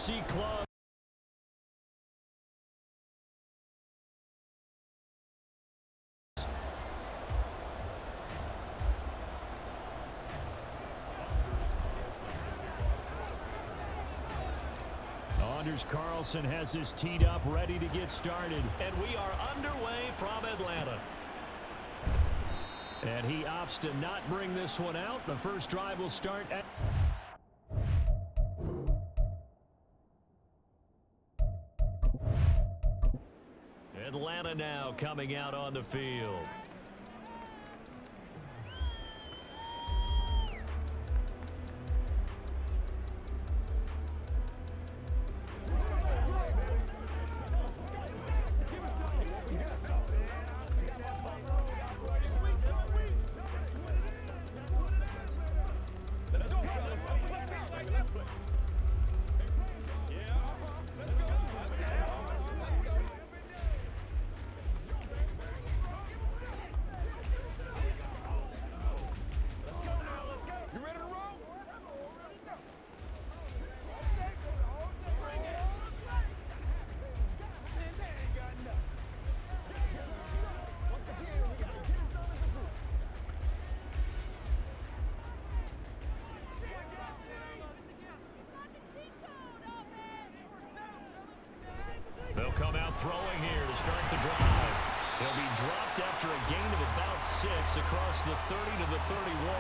see close. Anders Carlson has this teed up, ready to get started. And we are underway from Atlanta. And he opts to not bring this one out. The first drive will start at... Atlanta now coming out on the field. They'll come out throwing here to start the drive. He'll be dropped after a gain of about 6 across the 30 to the 31.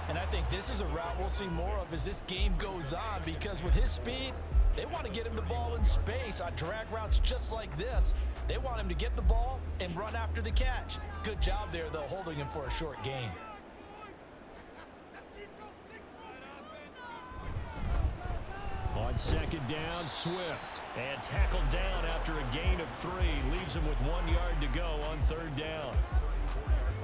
And I think this is a route we'll see more of as this game goes on, because with his speed, they want to get him the ball in space on drag routes just like this. They want him to get the ball and run after the catch. Good job there, though, holding him for a short gain. On second down, Swift. And tackled down after a gain of 3. Leaves him with 1 yard to go on third down.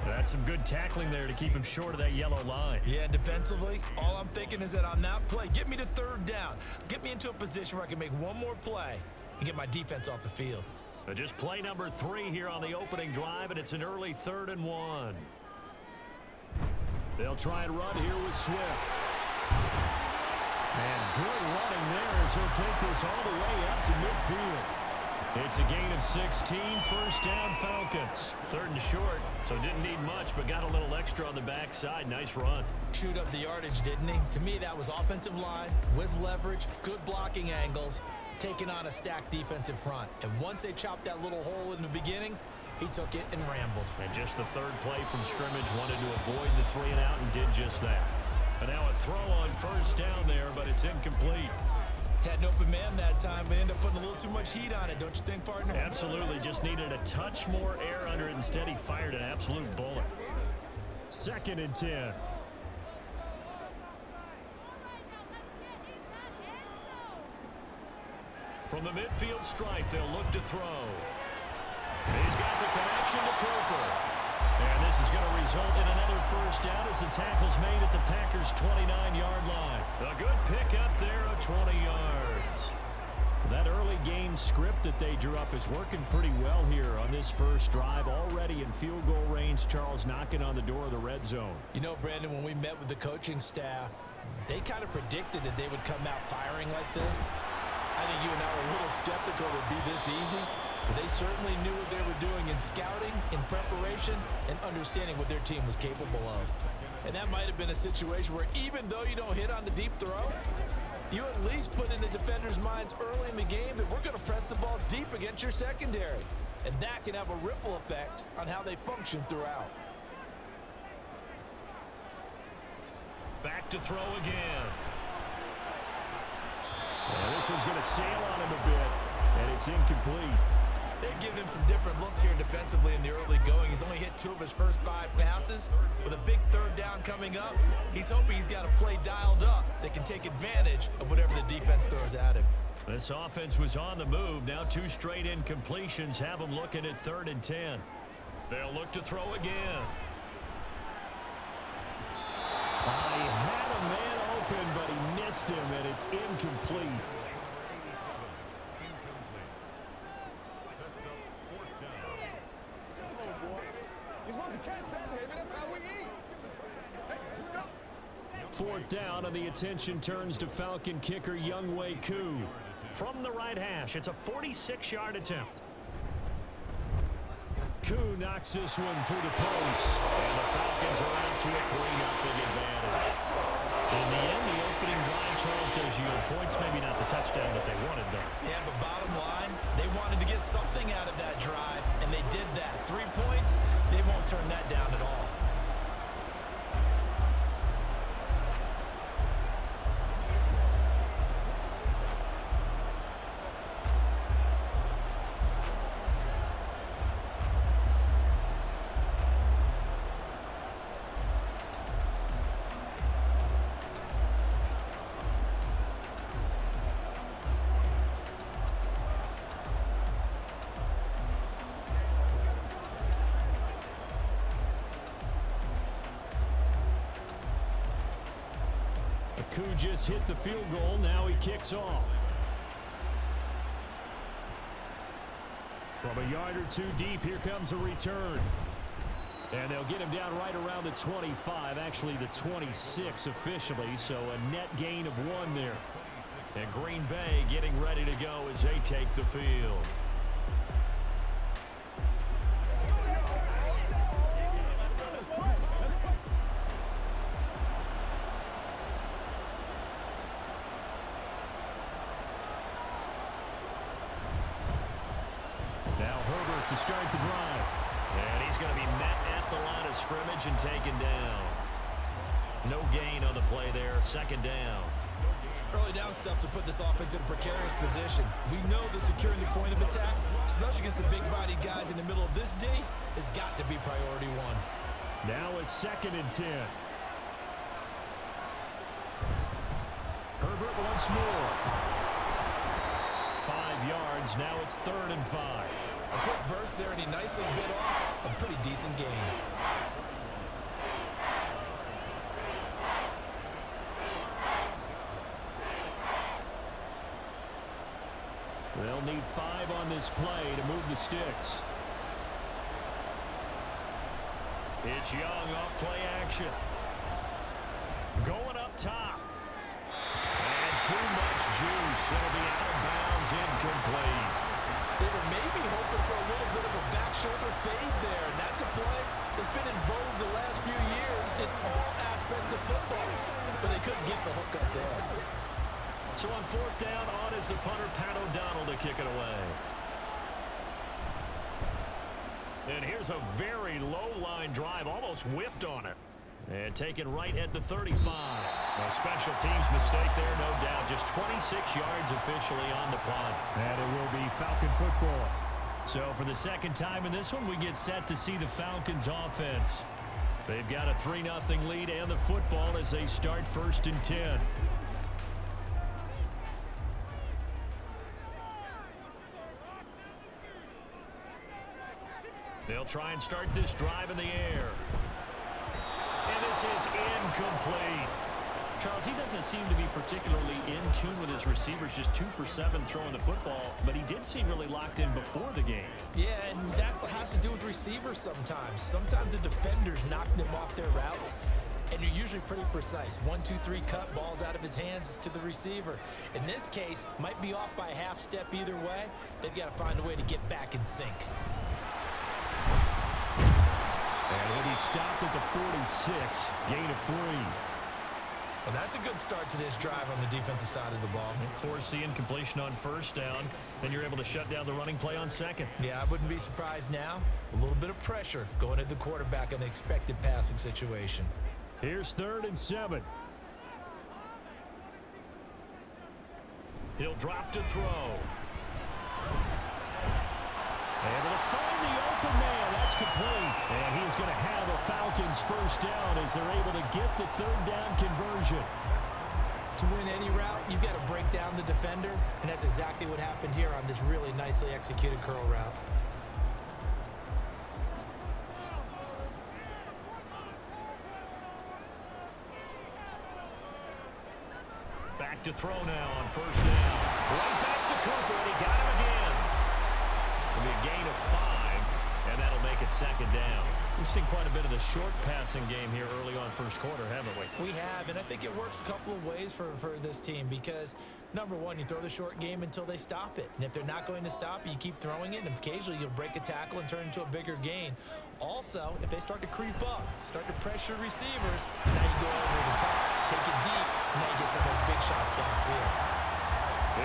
That's some good tackling there to keep him short of that yellow line. Yeah, defensively, all I'm thinking is that on that play, get me to third down. Get me into a position where I can make one more play and get my defense off the field. Just play number 3 here on the opening drive, and it's an early 3rd and 1. They'll try and run here with Swift. And good running there as he'll take this all the way up to midfield. It's a gain of 16, first down Falcons. 3rd and short, so didn't need much, but got a little extra on the backside. Nice run. Chewed up the yardage, didn't he? To me, that was offensive line with leverage, good blocking angles, taking on a stacked defensive front. And once they chopped that little hole in the beginning, he took it and rambled. And just the 3rd play from scrimmage, wanted to avoid the 3 and out and did just that. And now a throw on first down there, but it's incomplete. Had an open man that time, but ended up putting a little too much heat on it, don't you think, partner? Absolutely. Just needed a touch more air under it. Instead, he fired an absolute bullet. 2nd and 10. From the midfield stripe, they'll look to throw. He's got the connection to Cooper. And this is going to result in another first down as the tackle's made at the Packers' 29-yard line. A good pickup there of 20 yards. That early game script that they drew up is working pretty well here on this first drive. Already in field goal range, Charles knocking on the door of the red zone. You know, Brandon, when we met with the coaching staff, they kind of predicted that they would come out firing like this. I think you and I were a little skeptical it would be this easy. But they certainly knew what they were doing in scouting, in preparation, and understanding what their team was capable of. And that might have been a situation where even though you don't hit on the deep throw, you at least put in the defenders' minds early in the game that we're going to press the ball deep against your secondary. And that can have a ripple effect on how they function throughout. Back to throw again. And this one's going to sail on him a bit, and it's incomplete. They've given him some different looks here defensively in the early going. He's only hit 2 of his first 5 passes. With a big 3rd down coming up, he's hoping he's got a play dialed up that can take advantage of whatever the defense throws at him. This offense was on the move. Now 2 straight incompletions have them looking at 3rd and 10. They'll look to throw again. He had a man open, but he missed him, and it's incomplete. 4th down, and the attention turns to Falcon kicker Younghoe Koo. From the right hash, it's a 46-yard attempt. Koo knocks this one through the post, and the Falcons are out to a 3-0 advantage. In the end, the opening drive, Charles, does yield points. Maybe not the touchdown that they wanted, though. Yeah, but bottom line, they wanted to get something out of that drive, and they did that. 3 points, they won't turn that down at all. Koo just hit the field goal. Now he kicks off. From a yard or two deep, here comes a return. And they'll get him down right around the 25, actually the 26 officially, so a net gain of 1 there. And Green Bay getting ready to go as they take the field. To start the drive. And he's going to be met at the line of scrimmage and taken down. No gain on the play there. 2nd down. Early down stuff to put this offense in a precarious position. We know that securing the point of attack, especially against the big-bodied guys in the middle of this D, has got to be priority 1. Now a 2nd and 10. Herbert once more. 5 yards. Now it's 3rd and 5. A quick burst there, and he nicely bit off a pretty decent gain. They'll need 5 on this play to move the sticks. It's Young off play action. Going up top. And too much juice. It'll be out of bounds, incomplete. They were maybe hoping for a little bit of a back shoulder fade there, and that's a play that's been in vogue the last few years in all aspects of football. But they couldn't get the hook up there. So on 4th down, on is the punter, Pat O'Donnell, to kick it away. And here's a very low-line drive, almost whiffed on it. And taken right at the 35. A special teams mistake there, no doubt. Just 26 yards officially on the punt. And it will be Falcon football. So for the 2nd time in this one, we get set to see the Falcons offense. They've got a 3-0 lead and the football as they start 1st and 10. They'll try and start this drive in the air. And this is incomplete. Charles, he doesn't seem to be particularly in tune with his receivers, just 2 for 7 throwing the football, but he did seem really locked in before the game. Yeah, and that has to do with receivers sometimes. Sometimes the defenders knock them off their routes, and you're usually pretty precise. 1, 2, 3 cut, balls out of his hands to the receiver. In this case, might be off by a half step either way. They've got to find a way to get back in sync. And he'll be stopped at the 46, gain of 3. Well, that's a good start to this drive on the defensive side of the ball. Force the incompletion on 1st down, then you're able to shut down the running play on 2nd. Yeah, I wouldn't be surprised now. A little bit of pressure going at the quarterback in an expected passing situation. Here's 3rd and 7. He'll drop to throw. Able to find the open man. That's complete. And he's going to have a Falcons 1st down as they're able to get the 3rd down conversion. To win any route, you've got to break down the defender, and that's exactly what happened here on this really nicely executed curl route. Back to throw now on 1st down. Right back to Cooper, and he got him again. It'll be a gain of 5, and that'll make it 2nd down. We've seen quite a bit of the short passing game here early on first quarter, haven't we? We have, and I think it works a couple of ways for this team because, number one, you throw the short game until they stop it. And if they're not going to stop it, you keep throwing it, and occasionally you'll break a tackle and turn into a bigger gain. Also, if they start to creep up, start to pressure receivers, now you go over the top, take it deep, and now you get some of those big shots downfield.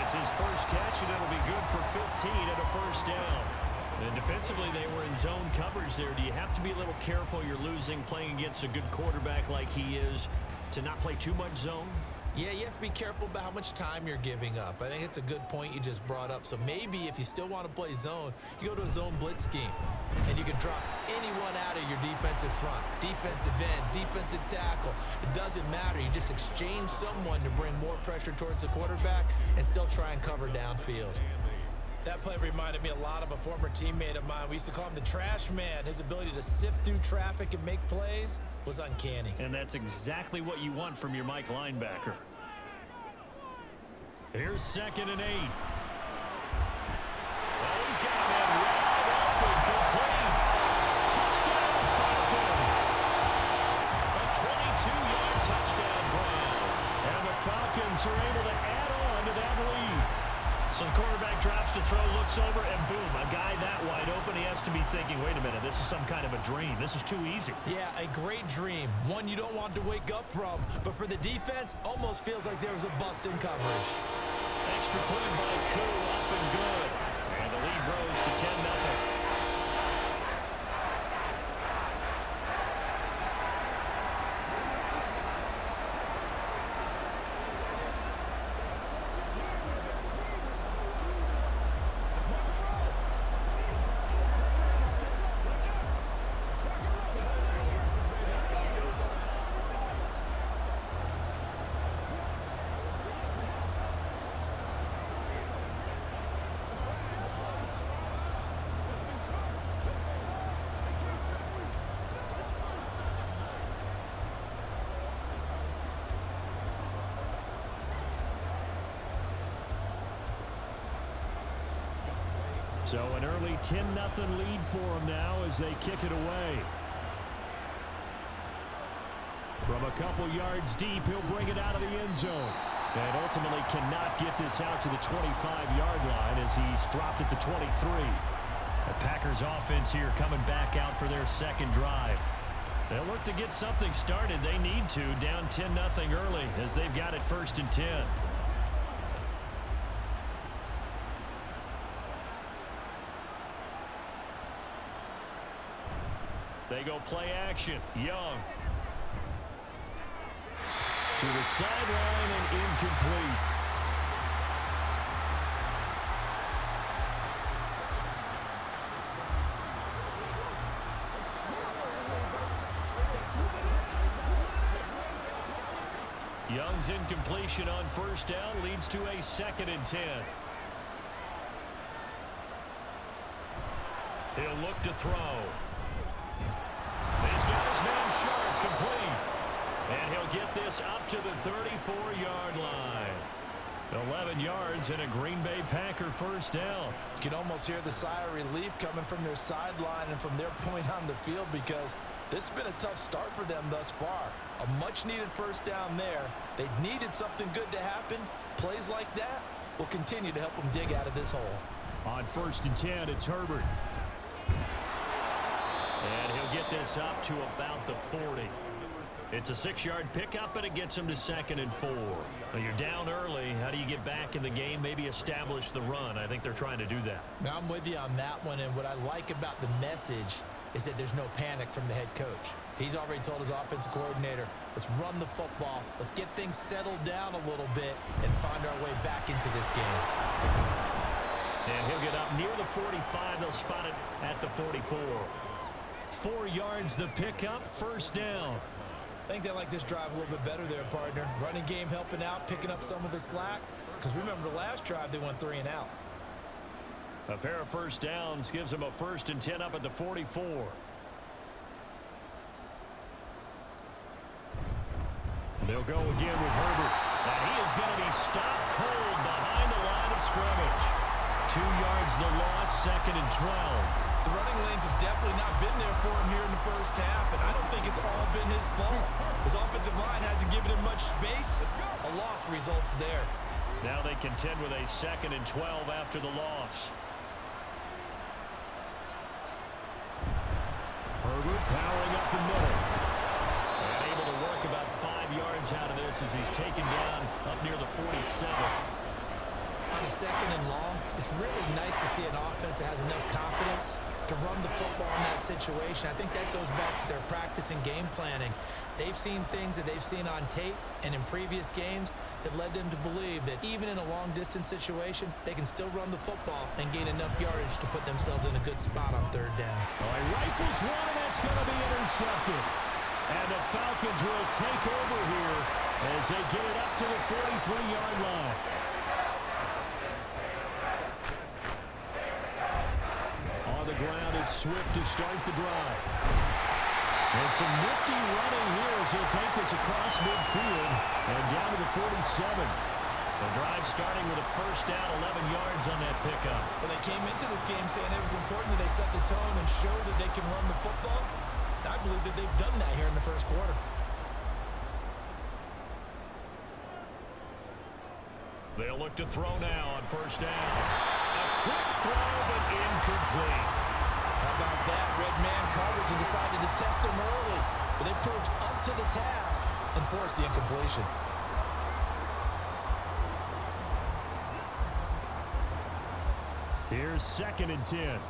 It's his first catch, and it'll be good for 15 and a first down. And defensively, they were in zone coverage there. Do you have to be a little careful? You're losing, playing against a good quarterback like he is, to not play too much zone? Yeah, you have to be careful about how much time you're giving up. I think it's a good point you just brought up. So maybe if you still want to play zone, you go to a zone blitz scheme, and you can drop anyone out of your defensive front, defensive end, defensive tackle. It doesn't matter. You just exchange someone to bring more pressure towards the quarterback and still try and cover downfield. That play reminded me a lot of a former teammate of mine. We used to call him the trash man. His ability to sift through traffic and make plays was uncanny. And that's exactly what you want from your Mike linebacker. Here's 2nd and 8. Well, he's got that wide open, complete. Touchdown, Falcons. A 22-yard touchdown grab. And the Falcons are able to add on to that lead. So the quarterback drops to throw, looks over, and boom, a guy that wide open. He has to be thinking, wait a minute, this is some kind of a dream. This is too easy. Yeah, a great dream. One you don't want to wake up from. But for the defense, almost feels like there was a bust in coverage. Extra point by Koo, up and good. And the lead grows to 10-0. So an early 10-0 lead for them now as they kick it away. From a couple yards deep, he'll bring it out of the end zone. And ultimately cannot get this out to the 25-yard line as he's dropped at the 23. The Packers offense here coming back out for their second drive. They'll look to get something started. They need to, down 10-0 early as they've got it 1st and 10. They go play action. Young. To the sideline and incomplete. Young's incompletion on 1st down leads to a 2nd and 10. He'll look to throw. He's got his man Sharp, complete. And he'll get this up to the 34-yard line. 11 yards and a Green Bay Packer 1st down. You can almost hear the sigh of relief coming from their sideline and from their point on the field because this has been a tough start for them thus far. A much-needed 1st down there. They needed something good to happen. Plays like that will continue to help them dig out of this hole. On 1st and 10, it's Herbert. And he'll get this up to about the 40. It's a 6-yard pickup, and it gets him to 2nd and 4. Now you're down early. How do you get back in the game? Maybe establish the run. I think they're trying to do that. Now I'm with you on that one, and what I like about the message is that there's no panic from the head coach. He's already told his offensive coordinator, let's run the football. Let's get things settled down a little bit and find our way back into this game. And he'll get up near the 45. They'll spot it at the 44. 4 yards the pickup, 1st down. I think they like this drive a little bit better there, partner. Running game helping out, picking up some of the slack. Because remember, the last drive, they went 3 and out. A pair of 1st downs gives them a 1st and 10 up at the 44. They'll go again with Herbert. And he is going to be stopped cold behind the line of scrimmage. 2 yards the loss, 2nd and 12. The running lanes have definitely not been there for him here in the first half, and I don't think it's all been his fault. His offensive line hasn't given him much space. A loss results there. Now they contend with a 2nd and 12 after the loss. Herbert powering up the middle. And able to work about 5 yards out of this as he's taken down up near the 47. On a 2nd and long, it's really nice to see an offense that has enough confidence to run the football in that situation. I think that goes back to their practice and game planning. They've seen things that they've seen on tape and in previous games that led them to believe that even in a long-distance situation, they can still run the football and gain enough yardage to put themselves in a good spot on 3rd down. All right, rifles one, and that's going to be intercepted. And the Falcons will take over here as they get it up to the 43-yard line. On the ground, it's Swift to start the drive. And some nifty running here as he'll take this across midfield and down to the 47. The drive starting with a 1st down, 11 yards on that pickup. Well, they came into this game saying it was important that they set the tone and show that they can run the football. I believe that they've done that here in the 1st quarter. They'll look to throw now on 1st down. A quick throw, but incomplete. How about that? Red man coverage and decided to test him early. But they proved up to the task and forced the incompletion. Here's 2nd and 10.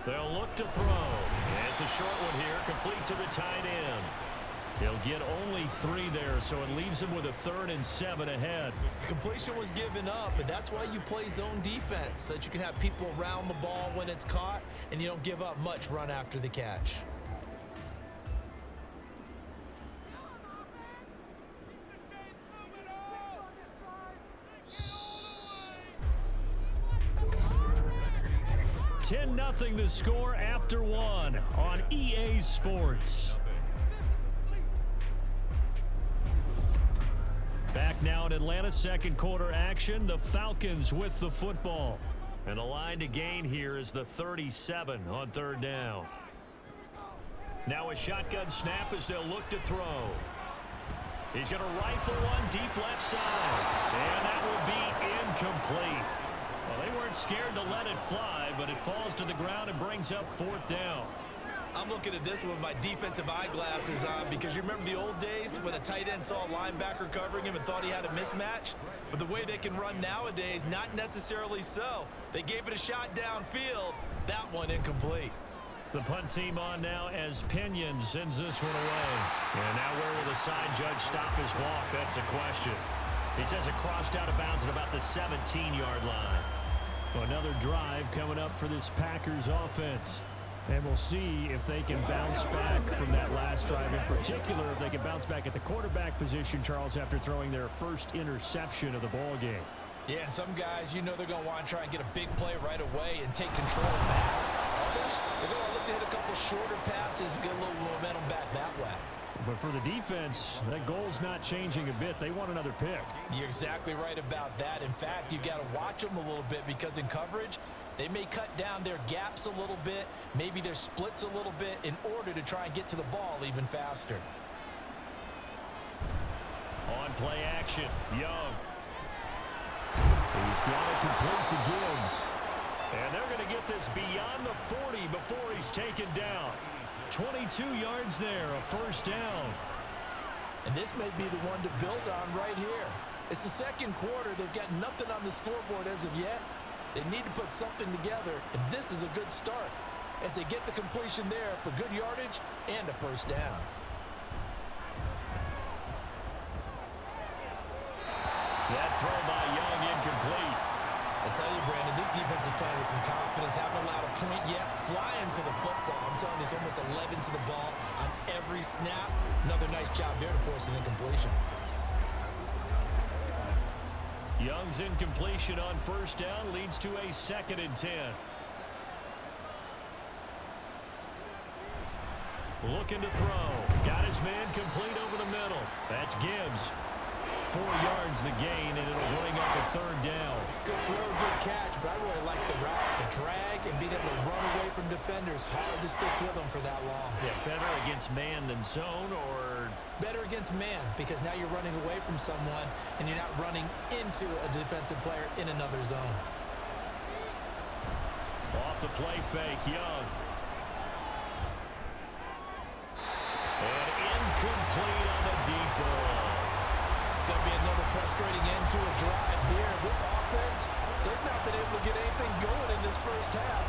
They'll look to throw. And it's a short one here, complete to the tight end. He'll get only 3 there, so it leaves him with a 3rd and 7 ahead. Completion was given up, but that's why you play zone defense, so that you can have people around the ball when it's caught, and you don't give up much run after the catch. Nothing the score after 1 on EA Sports. Back now in Atlanta, 2nd quarter action. The Falcons with the football. And the line to gain here is the 37 on 3rd down. Now a shotgun snap as they'll look to throw. He's going to rifle one deep left side. And that will be incomplete. Well, they weren't scared to let it fly, but it falls to the ground and brings up 4th down. I'm looking at this with my defensive eyeglasses on because you remember the old days when a tight end saw a linebacker covering him and thought he had a mismatch? But the way they can run nowadays, not necessarily so. They gave it a shot downfield. That one incomplete. The punt team on now as Pinion sends this one away. And now where will the side judge stop his walk? That's the question. He says it crossed out of bounds at about the 17-yard line. Another drive coming up for this Packers offense. And we'll see if they can bounce back from that last drive. In particular, if they can bounce back at the quarterback position, Charles, after throwing their first interception of the ball game. Yeah, and some guys, you know they're going to want to try and get a big play right away and take control back. Others, they're going to look to hit a couple shorter passes and get a little momentum back that way. But for the defense, that goal's not changing a bit. They want another pick. You're exactly right about that. In fact, you've got to watch them a little bit because in coverage, they may cut down their gaps a little bit, maybe their splits a little bit in order to try and get to the ball even faster. On play action, Young. He's got it complete to Gibbs. And they're going to get this beyond the 40 before he's taken down. 22 yards there, a 1st down. And this may be the one to build on right here. It's the 2nd quarter. They've got nothing on the scoreboard as of yet. They need to put something together, and this is a good start as they get the completion there for good yardage and a 1st down. That throw by Young incomplete. I tell you, Brandon, this defense is playing with some confidence. Haven't allowed a point yet. Flying to the football. I'm telling you, it's almost 11 to the ball on every snap. Another nice job there to force an incompletion. Young's incompletion on 1st down leads to a 2nd and 10. Looking to throw. Got his man complete over the middle. That's Gibbs. 4 yards the gain, and it'll bring up a third down. Good throw, good catch, but I really like the route, the drag, and being able to run away from defenders. Hard to stick with them for that long. Yeah, better against man than zone, or? Better against man, because now you're running away from someone, and you're not running into a defensive player in another zone. Off the play fake, Young. And incomplete on the deep ball. It's going to be another frustrating end to a drive here. This offense, they've not been able to get anything going in this first half.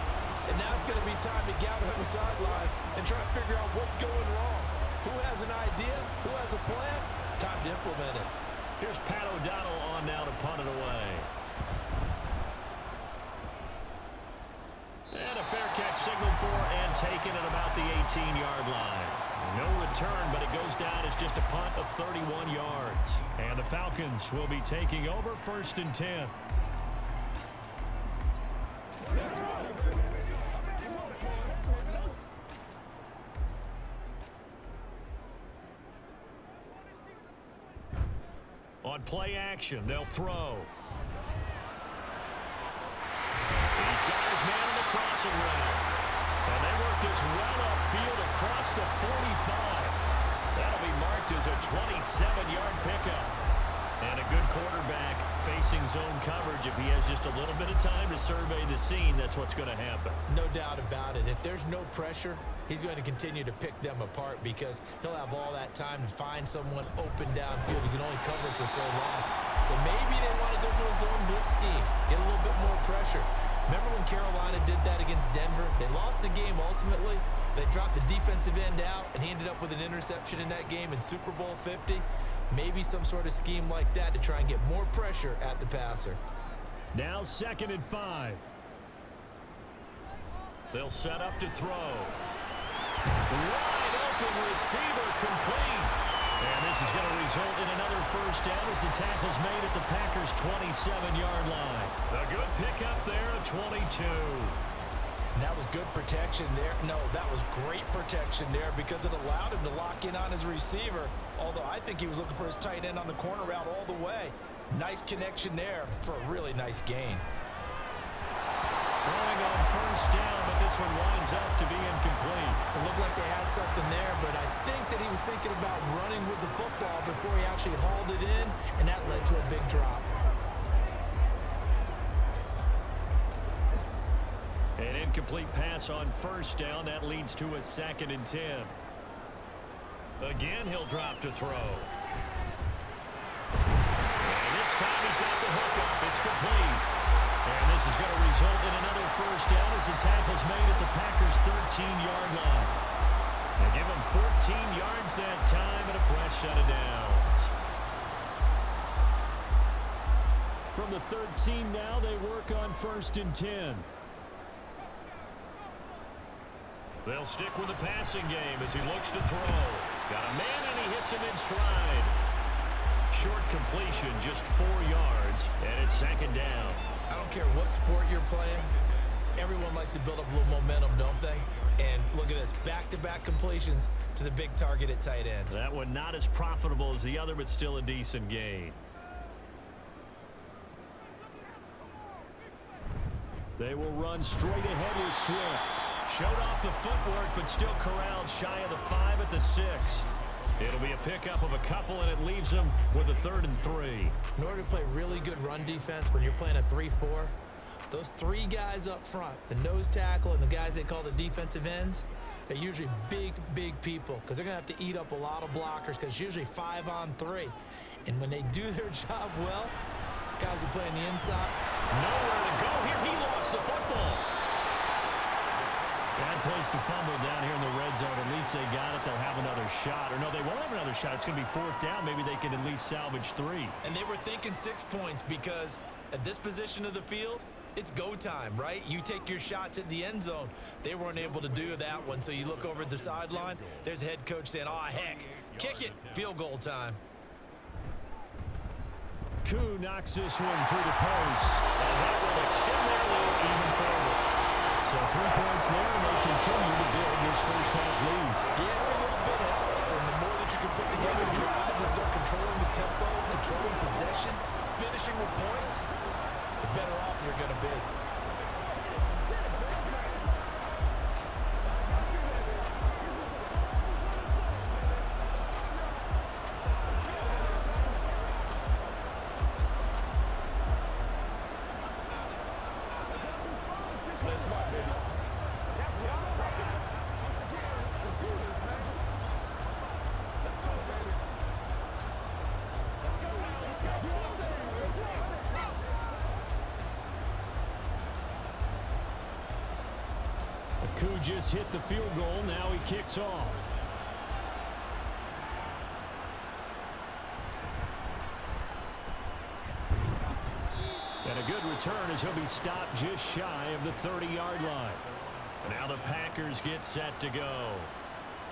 And now it's going to be time to gather on the sidelines and try to figure out what's going wrong. Who has an idea? Who has a plan? Time to implement it. Here's Pat O'Donnell on now to punt it away. And a fair catch signaled for and taken at about the 18-yard line. No return, but it goes down as just a punt of 31 yards. And the Falcons will be taking over 1st and 10. On play action, they'll throw. He's got his man in the crossing route. And they work this well upfield across the 45. That'll be marked as a 27-yard pickup. And a good quarterback facing zone coverage. If he has just a little bit of time to survey the scene, that's what's going to happen. No doubt about it. If there's no pressure, he's going to continue to pick them apart because he'll have all that time to find someone open downfield. He can only cover for so long. So maybe they want to go to a zone blitz scheme, get a little bit more pressure. Remember when Carolina did that against Denver? They lost the game ultimately. They dropped the defensive end out, and he ended up with an interception in that game in Super Bowl 50. Maybe some sort of scheme like that to try and get more pressure at the passer. Now 2nd and 5. They'll set up to throw. Wide open receiver complete. And this is going to result in another first down as the tackle's made at the Packers' 27-yard line. A good pickup there at 22. That was good protection there. No, that was great protection there because it allowed him to lock in on his receiver, although I think he was looking for his tight end on the corner route all the way. Nice connection there for a really nice gain. Throwing on first down, but this one winds up to be incomplete. It looked like they had something there, but I think that he was thinking about running with the football before he actually hauled it in, and that led to a big drop. An incomplete pass on first down. That leads to a 2nd and 10. Again, he'll drop to throw. And this time he's got the hook up. It's complete. And this is going to result in another first down as the tackle's made at the Packers' 13-yard line. They give him 14 yards that time and a fresh set of downs. From the 13 now, they work on 1st and 10. They'll stick with the passing game as he looks to throw. Got a man and he hits him in stride. Short completion, just 4 yards, and it's 2nd down. I don't care what sport you're playing. Everyone likes to build up a little momentum, don't they? And look at this, back-to-back completions to the big target at tight end. That one not as profitable as the other, but still a decent gain. They will run straight ahead with Swift. Showed off the footwork, but still corralled shy of the 5 at the 6. It'll be a pickup of a couple, and it leaves them with a 3rd and 3. In order to play really good run defense when you're playing a 3-4, those 3 guys up front, the nose tackle and the guys they call the defensive ends, they're usually big, big people because they're going to have to eat up a lot of blockers because it's usually 5 on 3. And when they do their job well, guys who play on the inside. Nowhere to go here. He lost the football. Bad place to fumble down here in the red zone. At least they got it. They'll have another shot. Or no, they won't have another shot. It's going to be 4th down. Maybe they can at least salvage 3. And they were thinking 6 points because at this position of the field, it's go time, right? You take your shots at the end zone. They weren't able to do that one. So you look over at the sideline. There's the head coach saying, oh, heck, kick it. Field goal time. Koo knocks this one through the post. And that will extend their lead even further. So 3 points there, and they continue to build this first half lead. Yeah, every little bit helps, and the more that you can put together drives and start controlling the tempo, controlling possession, finishing with points, the better off you're going to be. Koo just hit the field goal. Now he kicks off. And a good return as he'll be stopped just shy of the 30-yard line. Now the Packers get set to go.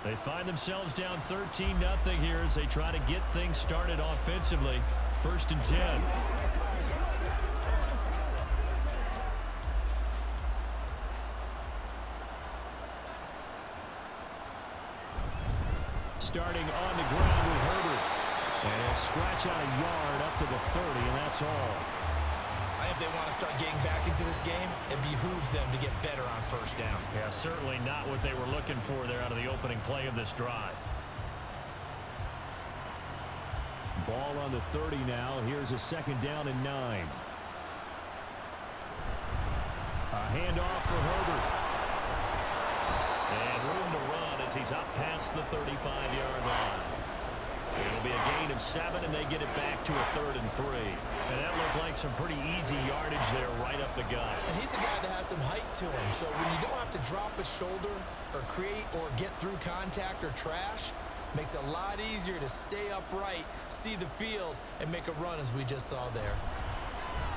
They find themselves down 13-0 here as they try to get things started offensively. 1st and 10. Starting on the ground with Herbert. And he'll scratch out a yard up to the 30, and that's all. If they want to start getting back into this game, it behooves them to get better on 1st down. Yeah, certainly not what they were looking for there out of the opening play of this drive. Ball on the 30 now. Here's a 2nd down and 9. A handoff for Herbert. And room to run as he's up past the 35-yard line. It'll be a gain of 7, and they get it back to a 3rd and 3. And that looked like some pretty easy yardage there right up the gut. And he's a guy that has some height to him. So when you don't have to drop a shoulder or create or get through contact or trash, makes it a lot easier to stay upright, see the field, and make a run as we just saw there.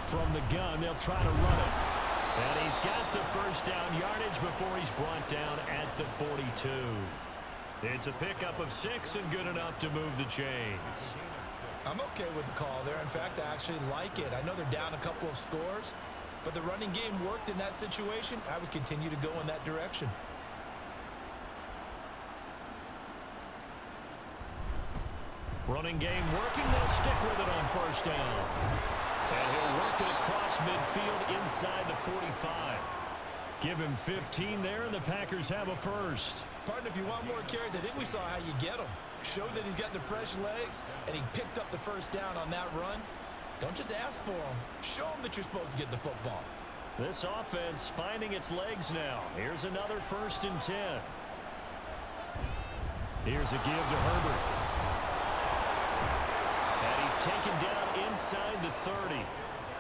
From the gun, they'll try to run it. And he's got the 1st down yardage before he's brought down at the 42. It's a pickup of 6 and good enough to move the chains. I'm okay with the call there. In fact, I actually like it. I know they're down a couple of scores, but the running game worked in that situation. I would continue to go in that direction. Running game working. They'll stick with it on 1st down. And he'll work it across midfield inside the 45. Give him 15 there, and the Packers have a 1st. Partner, if you want more carries, I think we saw how you get them. Showed that he's got the fresh legs, and he picked up the 1st down on that run. Don't just ask for them. Show them that you're supposed to get the football. This offense finding its legs now. Here's another 1st and 10. Here's a give to Herbert. And he's taken down inside the 30.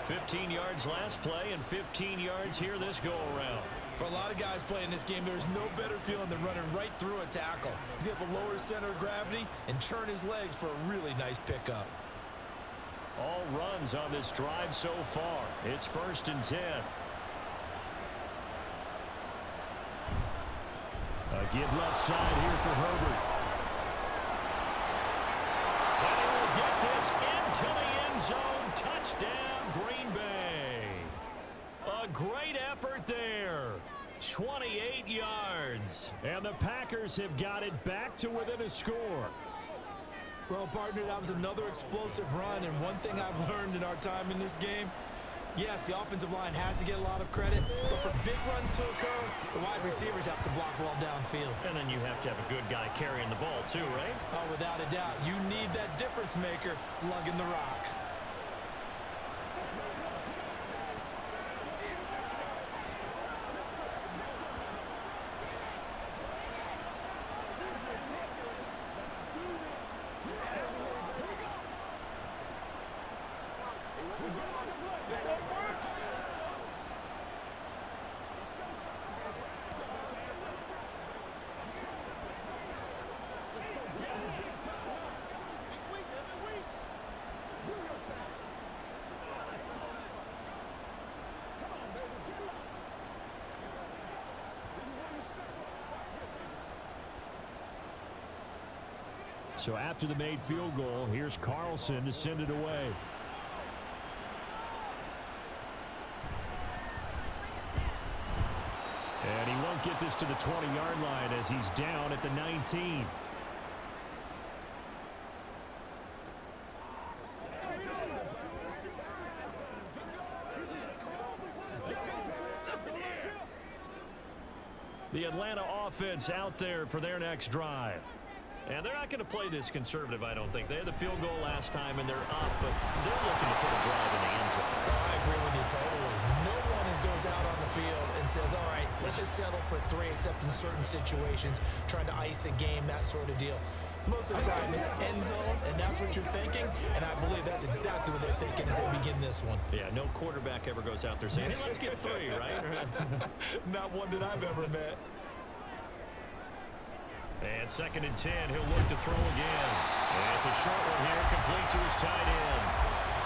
15 yards last play and 15 yards here this go-around. For a lot of guys playing this game, there's no better feeling than running right through a tackle. He's able to lower his center of gravity and churn his legs for a really nice pickup. All runs on this drive so far. It's 1st and 10. A give left side here for Herbert. And he will get this into the end zone. Touchdown, Green Bay. A great effort there. 28 yards. And the Packers have got it back to within a score. Well, partner, that was another explosive run, and one thing I've learned in our time in this game, yes, the offensive line has to get a lot of credit, but for big runs to occur, the wide receivers have to block well downfield. And then you have to have a good guy carrying the ball too, right? Oh, without a doubt. You need that difference maker lugging the rock. So after the made field goal, here's Carlson to send it away. And he won't get this to the 20-yard line as he's down at the 19. The Atlanta offense out there for their next drive. And they're not going to play this conservative, I don't think. They had the field goal last time, and they're up, but they're looking to put a drive in the end zone. I agree with you totally. No one goes out on the field and says, all right, let's just settle for 3, except in certain situations, trying to ice a game, that sort of deal. Most of the time, it's end zone, and that's what you're thinking, and I believe that's exactly what they're thinking as they begin this one. Yeah, no quarterback ever goes out there saying, hey, let's get 3, right? Not one that I've ever met. And 2nd and 10, he'll look to throw again. And it's a short one here, complete to his tight end.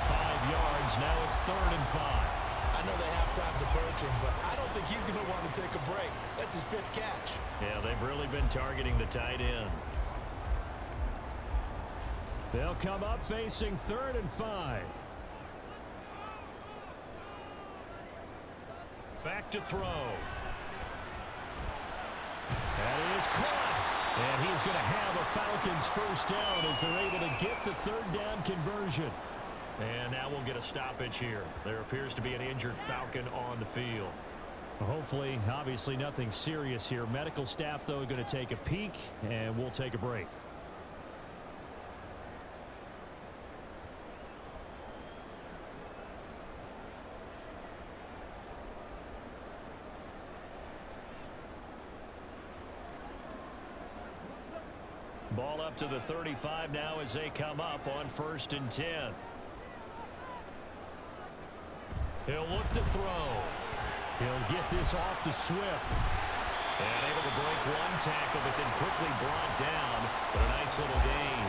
5 yards, now it's 3rd and 5. I know the halftime's approaching, but I don't think he's going to want to take a break. That's his 5th catch. Yeah, they've really been targeting the tight end. They'll come up facing 3rd and 5. Back to throw. That is caught. And he's going to have a Falcons first down as they're able to get the 3rd down conversion. And now we'll get a stoppage here. There appears to be an injured Falcon on the field. Hopefully, obviously nothing serious here. Medical staff, though, are going to take a peek, and we'll take a break. Ball up to the 35 now as they come up on 1st and 10. He'll look to throw. He'll get this off to Swift. And able to break 1 tackle, but then quickly brought down. But a nice little gain.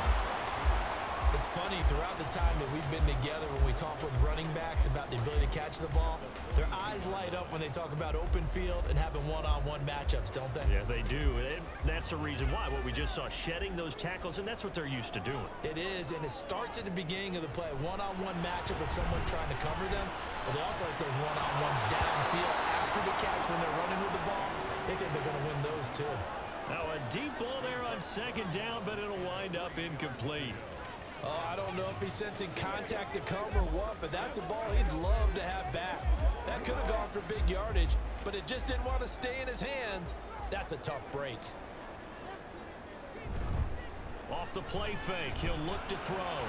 It's funny, throughout the time that we've been together, when we talk with running backs about the ability to catch the ball, their eyes light up when they talk about open field and having one-on-one matchups, don't they? Yeah, they do. And that's the reason why. What we just saw, shedding those tackles, and that's what they're used to doing. It is, and it starts at the beginning of the play. One-on-one matchup with someone trying to cover them, but they also like those one-on-ones downfield after the catch when they're running with the ball. They think they're going to win those, too. Now, a deep ball there on 2nd down, but it'll wind up incomplete. Oh, I don't know if he's sensing contact to come or what, but that's a ball he'd love to have back. That could have gone for big yardage, but it just didn't want to stay in his hands. That's a tough break. Off the play fake, he'll look to throw.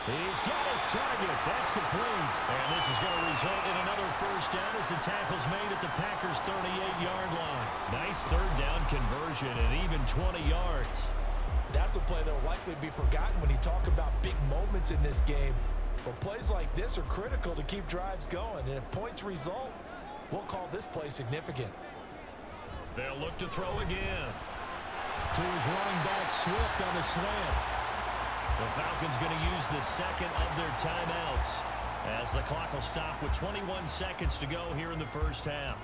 He's got his target. That's complete. And this is going to result in another first down as the tackle's made at the Packers' 38-yard line. Nice 3rd down conversion and even 20 yards. That's a play that will likely be forgotten when you talk about big moments in this game. But plays like this are critical to keep drives going. And if points result, we'll call this play significant. They'll look to throw again. To his running back, Swift on the slant. The Falcons going to use the 2nd of their timeouts as the clock will stop with 21 seconds to go here in the first half.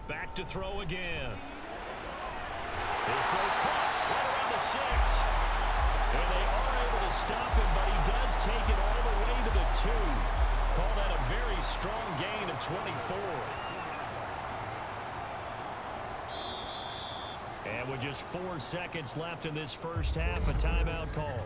Back to throw again. His throw caught right around the 6. And they are able to stop him, but he does take it all the way to the 2. Call that a very strong gain of 24. And with just 4 seconds left in this first half, a timeout call.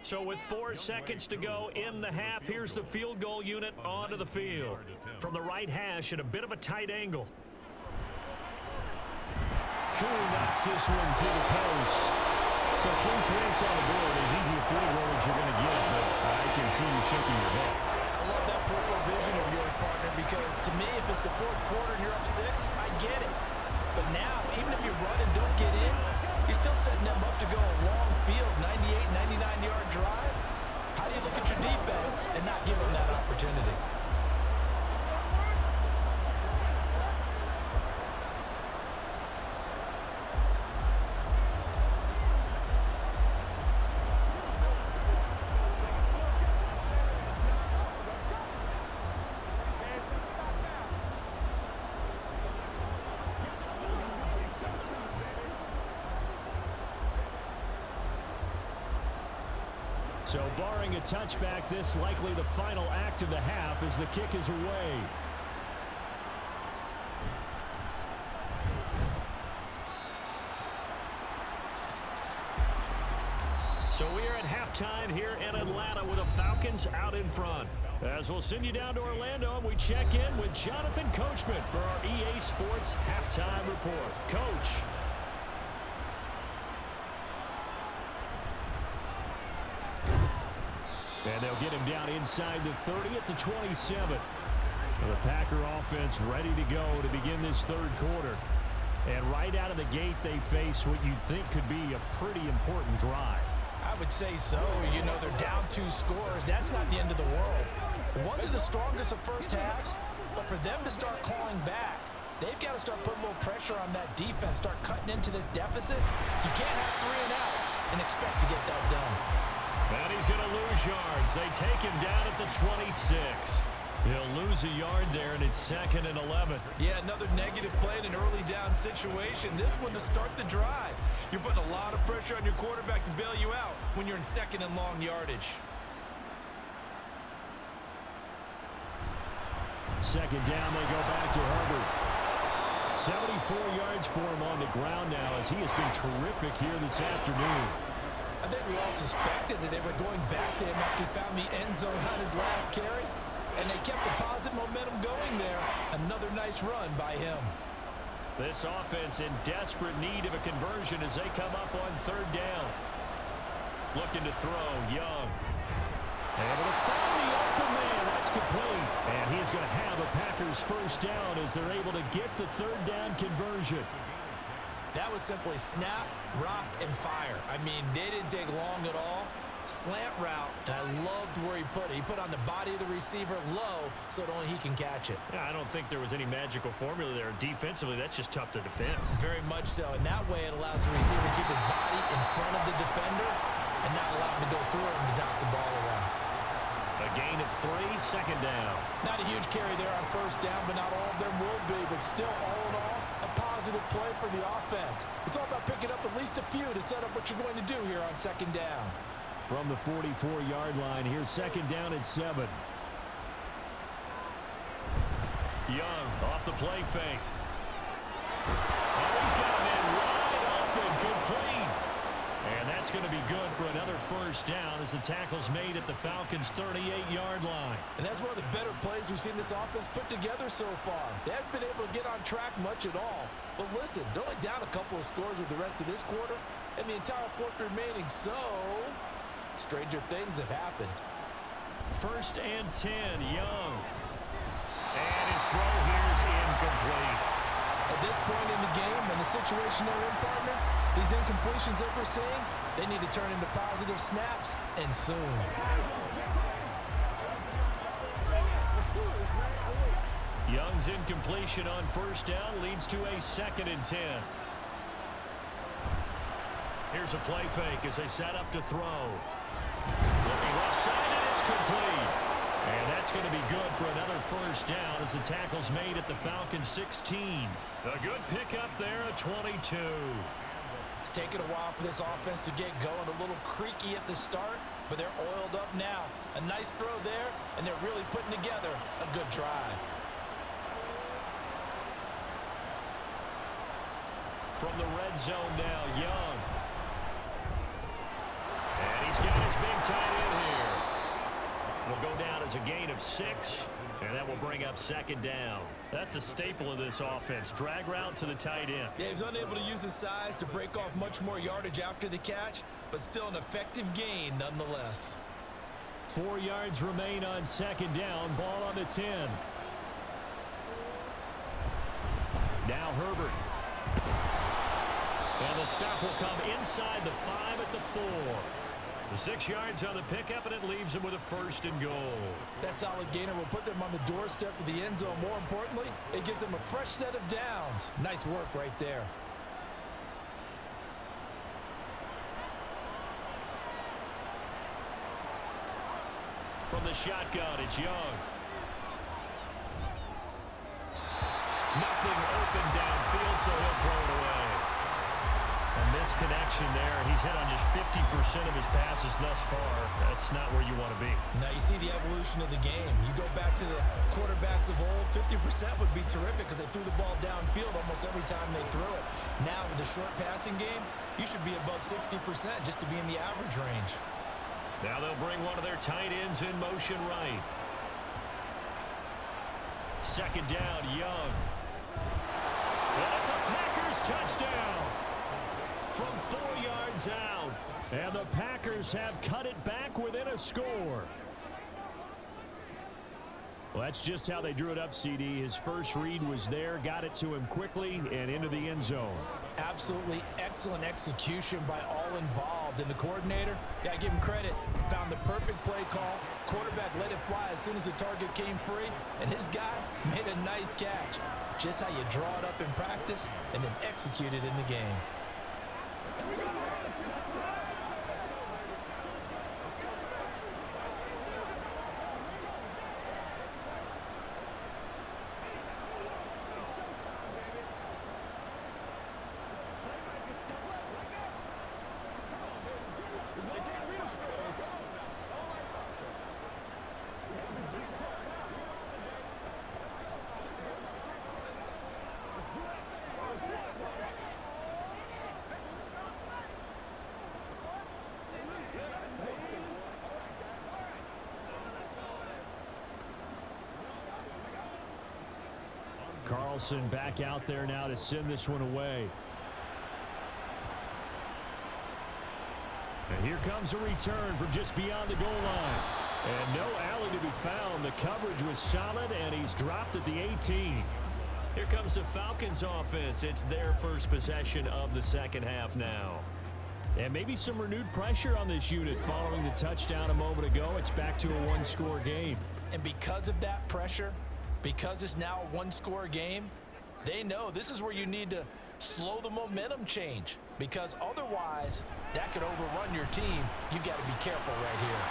So with 4 seconds to go in the half, here's the field goal unit onto the field. From the right hash at a bit of a tight angle. Cool knocks this one to the post. So 3 points on the board, as easy a field goal as you're going to get, but I can see you shaking your head. I love that peripheral vision of yours, partner, because to me, if it's the 4th quarter and you're up 6, I get it. But now, even if you run and don't get in, you're still setting them up to go a long field, 98, 99-yard drive. How do you look at your defense and not give them that opportunity? So barring a touchback, this likely the final act of the half as the kick is away. So we are at halftime here in Atlanta with the Falcons out in front. As we'll send you down to Orlando, and we check in with Jonathan Coachman for our EA Sports Halftime Report. Coach. And they'll get him down inside the 30 at the 27. The Packer offense ready to go to begin this third quarter. And right out of the gate, they face what you'd think could be a pretty important drive. I would say so. You know, they're down 2 scores. That's not the end of the world. It wasn't the strongest of first halves, but for them to start clawing back, they've got to start putting a little pressure on that defense, start cutting into this deficit. You can't have 3 and outs and expect to get that done. And he's going to lose yards. They take him down at the 26. He'll lose a yard there, and it's 2nd and 11. Yeah, another negative play in an early down situation. This one to start the drive. You're putting a lot of pressure on your quarterback to bail you out when you're in 2nd and long yardage. 2nd down, they go back to Herbert. 74 yards for him on the ground now as he has been terrific here this afternoon. I think we all suspected that they were going back to him after he found the end zone on his last carry. And they kept the positive momentum going there. Another nice run by him. This offense in desperate need of a conversion as they come up on 3rd down. Looking to throw, Young. Able to find the open man. That's complete. And he's going to have a Packers first down as they're able to get the 3rd down conversion. That was simply snap, rock, and fire. I mean, they didn't take long at all. Slant route, and I loved where he put it. He put on the body of the receiver low so that only he can catch it. Yeah, I don't think there was any magical formula there. Defensively, that's just tough to defend. Very much so. And that way it allows the receiver to keep his body in front of the defender and not allow him to go through him to knock the ball away. A gain of 3, 2nd down. Not a huge carry there on 1st down, but not all of them will be. But still, all in all, a positive play for the offense. It's all about picking up at least a few to set up what you're going to do here on 2nd down. From the 44-yard line, here's 2nd down at 7. Young off the play fake. Oh, he's got a man wide open, complete. And that's going to be good for another first down as the tackle's made at the Falcons' 38-yard line. And that's one of the better plays we've seen this offense put together so far. They haven't been able to get on track much at all. But listen, they're only down a couple of scores with the rest of this quarter and the entire 4th remaining, so stranger things have happened. 1st and 10, Young. And his throw here is incomplete. At this point in the game, and the situation they're in, partner, these incompletions that we're seeing, they need to turn into positive snaps, and soon. Young's incompletion on 1st down leads to a 2nd and 10. Here's a play fake as they set up to throw. Looking left side, and it's complete. And that's going to be good for another first down as the tackle's made at the Falcons' 16. A good pickup there, a 22. It's taken a while for this offense to get going, a little creaky at the start, but they're oiled up now. A nice throw there, and they're really putting together a good drive. From the red zone now, Young. And he's got his big tight end here. Will go down as a gain of 6, and that will bring up 2nd down. That's a staple of this offense. Drag route to the tight end. Yeah, he was unable to use his size to break off much more yardage after the catch, but still an effective gain nonetheless. 4 yards remain on 2nd down. Ball on the 10. Now Herbert. And the stop will come inside the 5 at the 4. The 6 yards on the pickup, and it leaves them with a 1st and goal. That solid gainer will put them on the doorstep of the end zone. More importantly, it gives them a fresh set of downs. Nice work right there. From the shotgun, it's Young. Nothing open downfield, so he'll throw it away. A missed connection there. He's hit on just 50% of his passes thus far. That's not where you want to be. Now you see the evolution of the game. You go back to the quarterbacks of old, 50% would be terrific because they threw the ball downfield almost every time they threw it. Now with the short passing game, you should be above 60% just to be in the average range. Now they'll bring one of their tight ends in motion right. Second down, Young. That's a Packers touchdown from 4 yards out. And the Packers have cut it back within a score. Well, that's just how they drew it up, CD. His first read was there, got it to him quickly, and into the end zone. Absolutely excellent execution by all involved. And the coordinator, got to give him credit, found the perfect play call. Quarterback let it fly as soon as the target came free, and his guy made a nice catch. Just how you draw it up in practice and then execute it in the game. Carlson back out there now to send this one away. And here comes a return from just beyond the goal line. And no alley to be found. The coverage was solid, and he's dropped at the 18. Here comes the Falcons offense. It's their first possession of the second half now. And maybe some renewed pressure on this unit following the touchdown a moment ago. It's back to a one-score game. And because of that pressure, because it's now a one-score game, they know this is where you need to slow the momentum change, because otherwise that could overrun your team. You've got to be careful right here.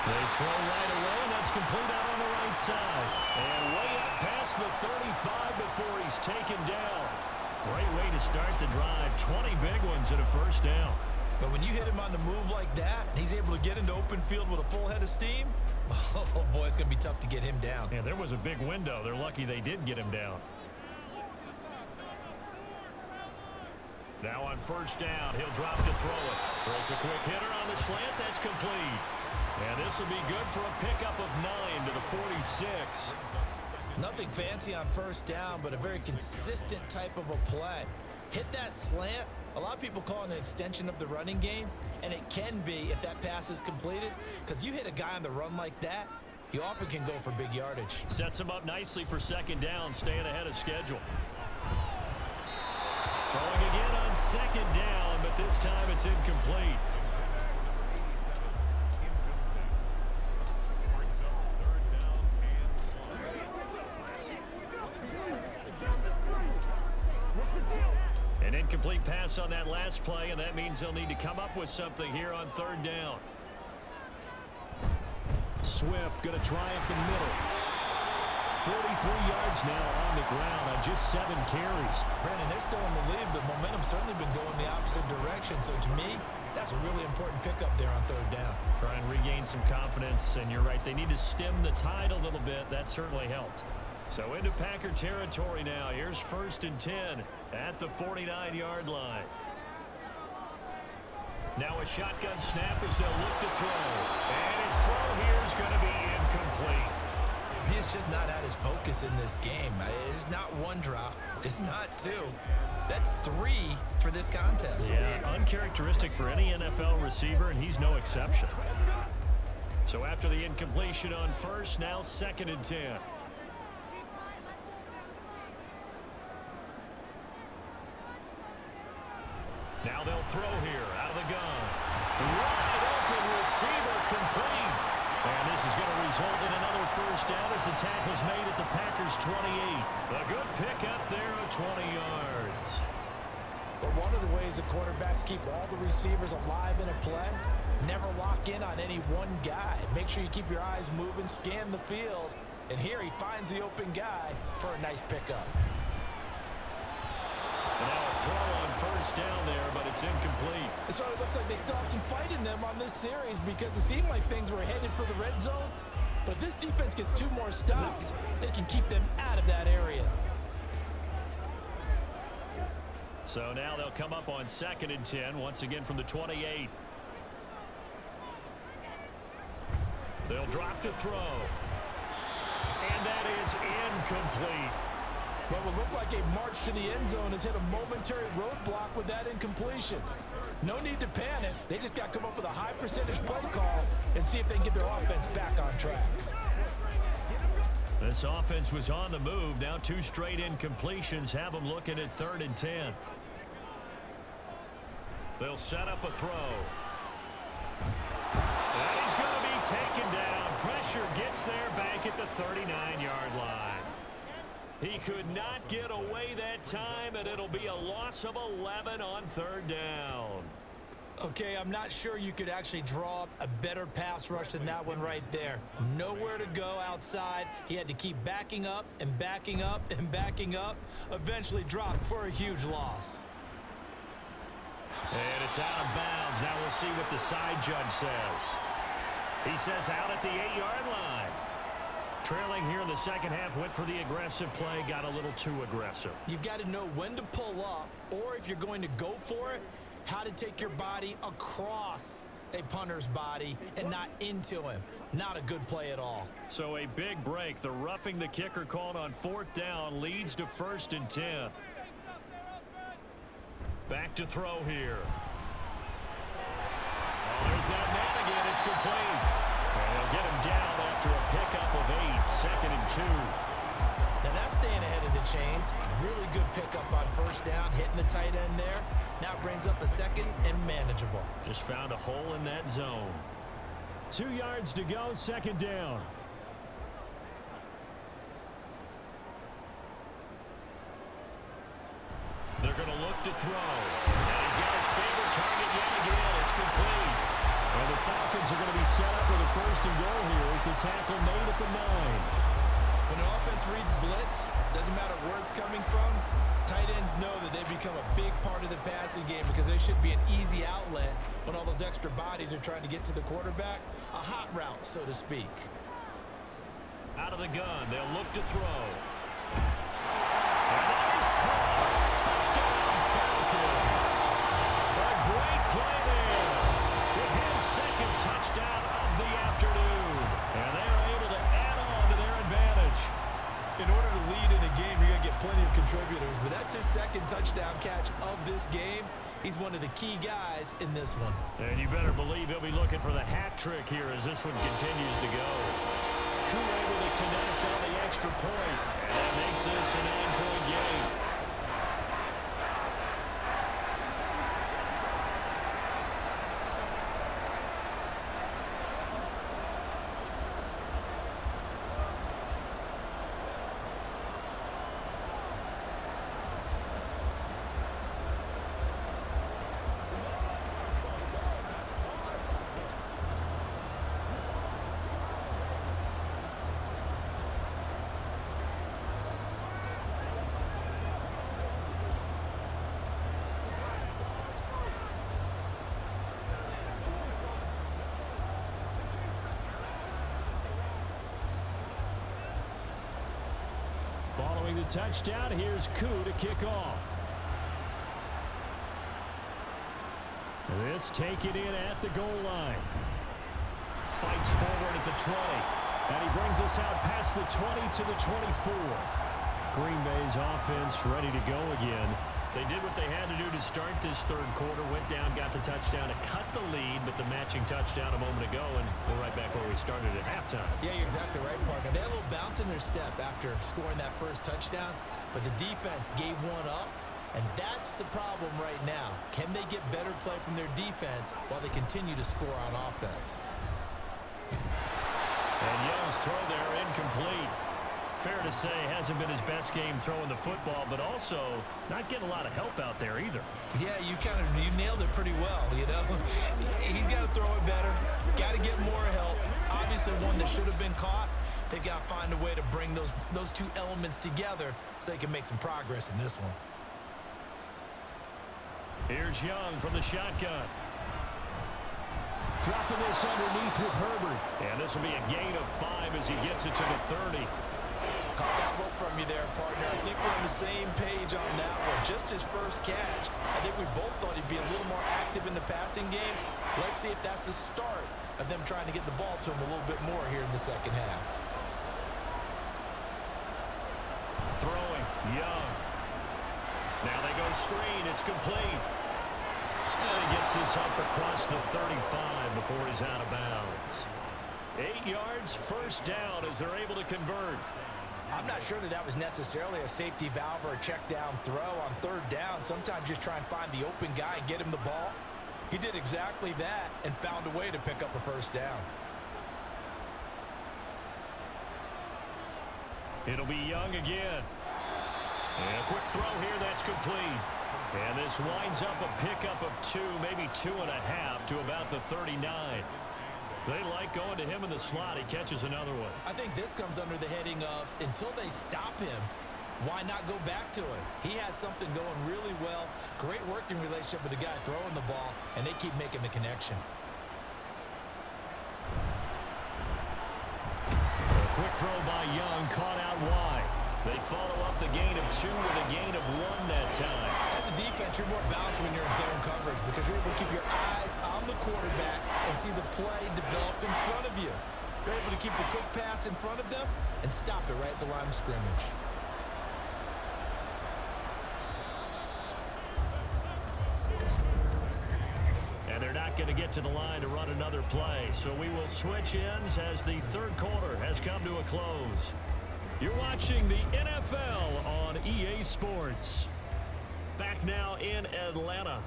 They throw right away, and that's complete out on the right side. And way up past the 35 before he's taken down. Great way to start the drive. 20 big ones and a first down. But when you hit him on the move like that, he's able to get into open field with a full head of steam. Oh, boy, it's going to be tough to get him down. Yeah, there was a big window. They're lucky they did get him down. Now on first down, he'll drop to throw it. Throws a quick hitter on the slant. That's complete. And this will be good for a pickup of 9 to the 46. Nothing fancy on first down, but a very consistent type of a play. Hit that slant. A lot of people call it an extension of the running game, and it can be if that pass is completed, because you hit a guy on the run like that, you often can go for big yardage. Sets him up nicely for second down, staying ahead of schedule. Throwing again on second down, but this time it's incomplete. An incomplete pass on that last play, and that means they'll need to come up with something here on third down. Swift going to try up the middle. 43 yards now on the ground on just 7 carries. Brandon, they're still in the lead, but momentum's certainly been going the opposite direction. So to me, that's a really important pickup there on third down. Try and regain some confidence, and you're right, they need to stem the tide a little bit. That certainly helped. So into Packer territory now. Here's 1st and 10 at the 49-yard line. Now a shotgun snap as they'll look to throw. And his throw here is going to be incomplete. He is just not at his focus in this game. It's not one drop. It's not 2. That's 3 for this contest. Yeah, uncharacteristic for any NFL receiver, and he's no exception. So after the incompletion on first, now 2nd and 10. Now they'll throw here out of the gun. Wide open receiver complete. And this is going to result in another first down as the tackle's made at the Packers' 28. A good pickup there of 20 yards. But one of the ways the quarterbacks keep all the receivers alive in a play, never lock in on any one guy. Make sure you keep your eyes moving, scan the field. And here he finds the open guy for a nice pickup. And now a throw on first down there, but It's incomplete. It sort of looks like they still have some fight in them on this series because it seemed like things were headed for the red zone. But if this defense gets 2 more stops, they can keep them out of that area. So now they'll come up on 2nd and 10, once again from the 28. They'll drop to throw. And that is incomplete. What will look like a march to the end zone has hit a momentary roadblock with that incompletion. No need to panic. They just got to come up with a high percentage play call and see if they can get their offense back on track. This offense was on the move. Now 2 straight incompletions have them looking at 3rd and 10. They'll set up a throw. And he's going to be taken down. Pressure gets there back at the 39-yard line. He could not get away that time, and it'll be a loss of 11 on 3rd down. Okay, I'm not sure you could actually draw up a better pass rush than that one right there. Nowhere to go outside. He had to keep backing up and backing up and backing up. Eventually dropped for a huge loss. And it's out of bounds. Now we'll see what the side judge says. He says out at the 8-yard line. Trailing here in the second half, went for the aggressive play, got a little too aggressive. You've got to know when to pull up, or if you're going to go for it, how to take your body across a punter's body and not into him. Not a good play at all. So a big break. The roughing the kicker called on 4th down leads to 1st and 10. Back to throw here. Oh, there's that man again. It's complete. And they'll get him down after a pickup of 8. 2nd and 2. Now that's staying ahead of the chains. Really good pickup on 1st down, hitting the tight end there. Now brings up a 2nd and manageable. Just found a hole in that zone. 2 yards to go, 2nd down. They're going to look to throw. And he's got his favorite target yet again. It's complete. And the Falcons are going to be set up with a 1st and goal here as the tackle made at the 9. When the offense reads blitz, doesn't matter where it's coming from, tight ends know that they become a big part of the passing game because they should be an easy outlet when all those extra bodies are trying to get to the quarterback. A hot route, so to speak. Out of the gun, they'll look to throw. And that is caught. Touchdown, Falcons. A great play there. With his 2nd touchdown of the afternoon. And they are able to add on to their advantage. In order to lead in a game, you're going to get plenty of contributors, but that's his 2nd touchdown catch of this game. He's one of the key guys in this one. And you better believe he'll be looking for the hat trick here as this one continues to go. Koo able to connect on the extra point, and that makes this a 9-point game. Following the touchdown, here's Koo to kick off. This taken in at the goal line. Fights forward at the 20. And he brings us out past the 20 to the 24. Green Bay's offense ready to go again. They did what they had to do to start this 3rd quarter. Went down, got the touchdown to cut the lead, but the matching touchdown a moment ago, and we're right back where we started at halftime. Yeah, you're exactly right, partner. They had a little bounce in their step after scoring that 1st touchdown, but the defense gave one up, and that's the problem right now. Can they get better play from their defense while they continue to score on offense? And Young's throw there incomplete. Fair to say, hasn't been his best game throwing the football, but also not getting a lot of help out there either. Yeah, you nailed it pretty well, you know. He's got to throw it better, got to get more help. Obviously one that should have been caught. They've got to find a way to bring those 2 elements together so they can make some progress in this one. Here's Young from the shotgun. Dropping this underneath with Herbert. And this will be a gain of 5 as he gets it to the 30. Caught that look from you there, partner. I think we're on the same page on that one. Just his first catch. I think we both thought he'd be a little more active in the passing game. Let's see if that's the start of them trying to get the ball to him a little bit more here in the second half. Throwing, Young. Now they go screen. It's complete. And he gets this up across the 35 before he's out of bounds. 8 yards, first down as they're able to convert. I'm not sure that was necessarily a safety valve or a check down throw on third down. Sometimes just try and find the open guy and get him the ball. He did exactly that and found a way to pick up a first down. It'll be Young again. And a quick throw here, that's complete. And this winds up a pickup of 2, maybe 2.5 to about the 39. They like going to him in the slot. He catches another one. I think this comes under the heading of until they stop him, why not go back to him? He has something going really well. Great working relationship with the guy throwing the ball, and they keep making the connection. A quick throw by Young, caught out wide. They follow up the gain of 2 with a gain of 1 that time. As a defense, you're more balanced when you're in zone coverage because you're able to keep your eyes on the quarterback and see the play develop in front of you. You're able to keep the quick pass in front of them and stop it right at the line of scrimmage. And they're not going to get to the line to run another play, so we will switch ends as the third quarter has come to a close. You're watching the NFL on EA Sports. Back now in Atlanta.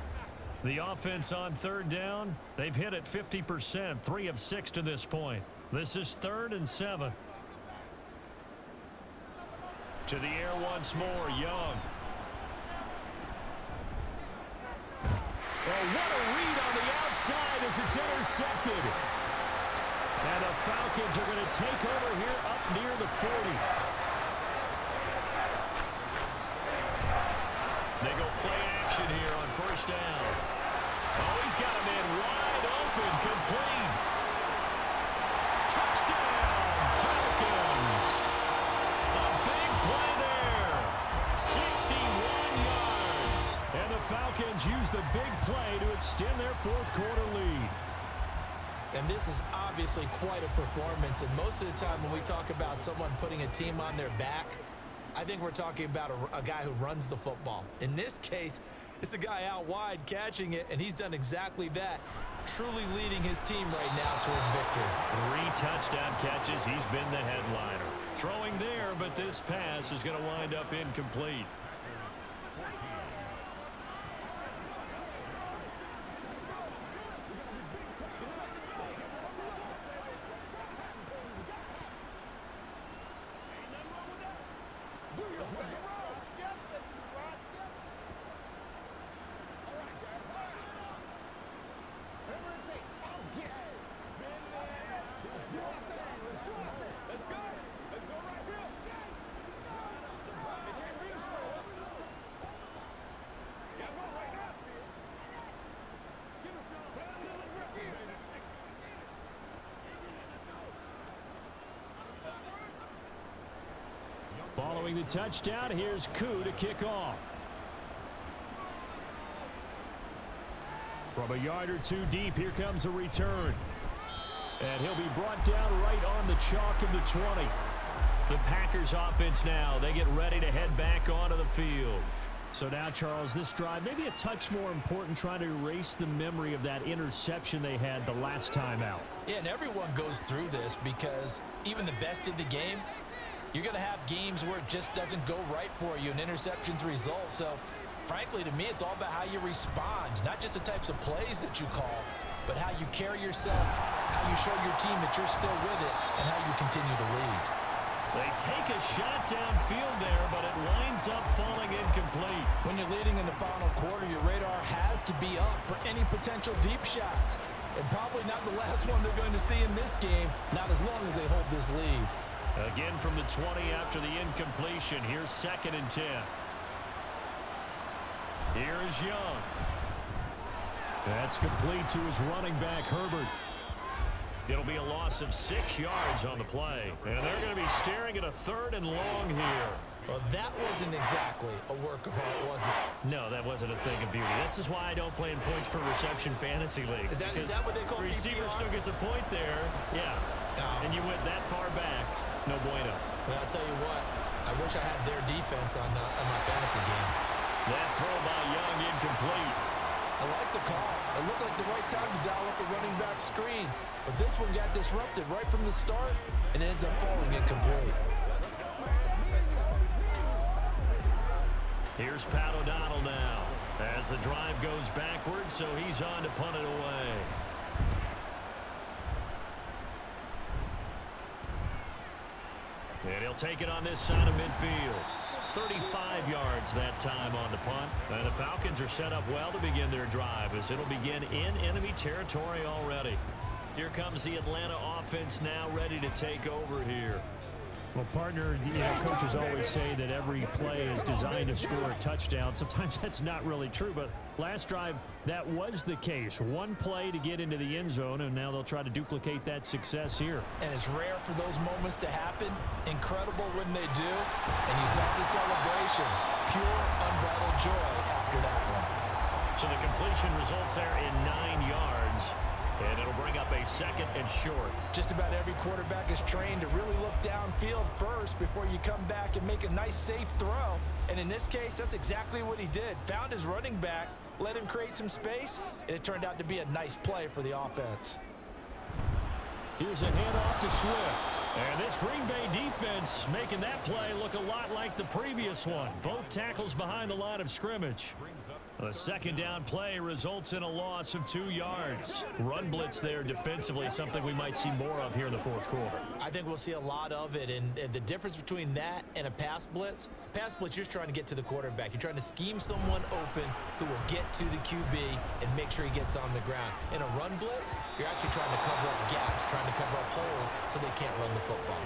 The offense on third down, they've hit it 50%, 3 of 6 to this point. This is 3rd and 7. To the air once more, Young. Oh, what a read on the outside as it's intercepted. And the Falcons are going to take over here up near the 40. They go play action here on first down. Oh, he's got a man wide open, complete. Touchdown, Falcons. A big play there. 61 yards. And the Falcons use the big play to extend their fourth quarter lead. And this is obviously quite a performance. And most of the time when we talk about someone putting a team on their back, I think we're talking about a guy who runs the football. In this case, it's a guy out wide catching it, and he's done exactly that, truly leading his team right now towards victory. 3 touchdown catches. He's been the headliner. Throwing there, but this pass is going to wind up incomplete. Following the touchdown, here's Koo to kick off. From a yard or 2 deep, here comes a return. And he'll be brought down right on the chalk of the 20. The Packers offense now, they get ready to head back onto the field. So now, Charles, this drive maybe a touch more important, trying to erase the memory of that interception they had the last time out. Yeah, and everyone goes through this because even the best in the game, you're going to have games where it just doesn't go right for you and interceptions result. So, frankly, to me, it's all about how you respond, not just the types of plays that you call, but how you carry yourself, how you show your team that you're still with it, and how you continue to lead. They take a shot downfield there, but it winds up falling incomplete. When you're leading in the final quarter, your radar has to be up for any potential deep shots. And probably not the last one they're going to see in this game, not as long as they hold this lead. Again from the 20 after the incompletion. Here's 2nd and 10. Here is Young. That's complete to his running back, Herbert. It'll be a loss of 6 yards on the play. And they're going to be staring at a 3rd and long here. Well, that wasn't exactly a work of art, was it? No, that wasn't a thing of beauty. This is why I don't play in points per reception fantasy league. Is that what they call receiver PPR? still gets a point there. Yeah. And you went that far back. No bueno. Well, I'll tell you what. I wish I had their defense on my fantasy game. That throw by Young incomplete. I like the call. It looked like the right time to dial up a running back screen. But this one got disrupted right from the start and ends up falling incomplete. Here's Pat O'Donnell now as the drive goes backwards, so he's on to punt it away. And he'll take it on this side of midfield. 35 yards that time on the punt. And the Falcons are set up well to begin their drive as it'll begin in enemy territory already. Here comes the Atlanta offense now ready to take over here. Well, partner, coaches always say that every play is designed to score a touchdown. Sometimes that's not really true, but last drive, that was the case. One play to get into the end zone, and now they'll try to duplicate that success here. And it's rare for those moments to happen. Incredible when they do. And you saw the celebration. Pure, unbridled joy after that one. So the completion results there in 9 yards. And it'll bring up a 2nd and short. Just about every quarterback is trained to really look downfield first before you come back and make a nice, safe throw. And in this case, that's exactly what he did. Found his running back, let him create some space, and it turned out to be a nice play for the offense. Here's a handoff to Swift. And this Green Bay defense making that play look a lot like the previous one. Both tackles behind the line of scrimmage. A 2nd down play results in a loss of 2 yards. Run blitz there defensively, something we might see more of here in the 4th quarter. I think we'll see a lot of it, and the difference between that and a pass blitz, you're just trying to get to the quarterback. You're trying to scheme someone open who will get to the QB and make sure he gets on the ground. In a run blitz, you're actually trying to cover up gaps, trying to cover up holes so they can't run the football.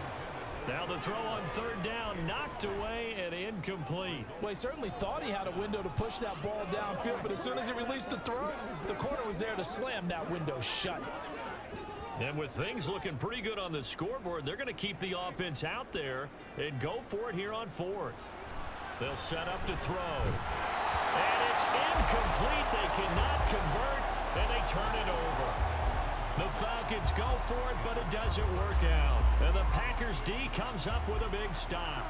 Now the throw on 3rd down, knocked away and incomplete. Well, he certainly thought he had a window to push that ball downfield, but as soon as he released the throw, the corner was there to slam that window shut. And with things looking pretty good on the scoreboard, they're going to keep the offense out there and go for it here on 4th. They'll set up to throw. And it's incomplete. They cannot convert, and they turn it over. The Falcons go for it, but it doesn't work out. And the Packers D comes up with a big stop.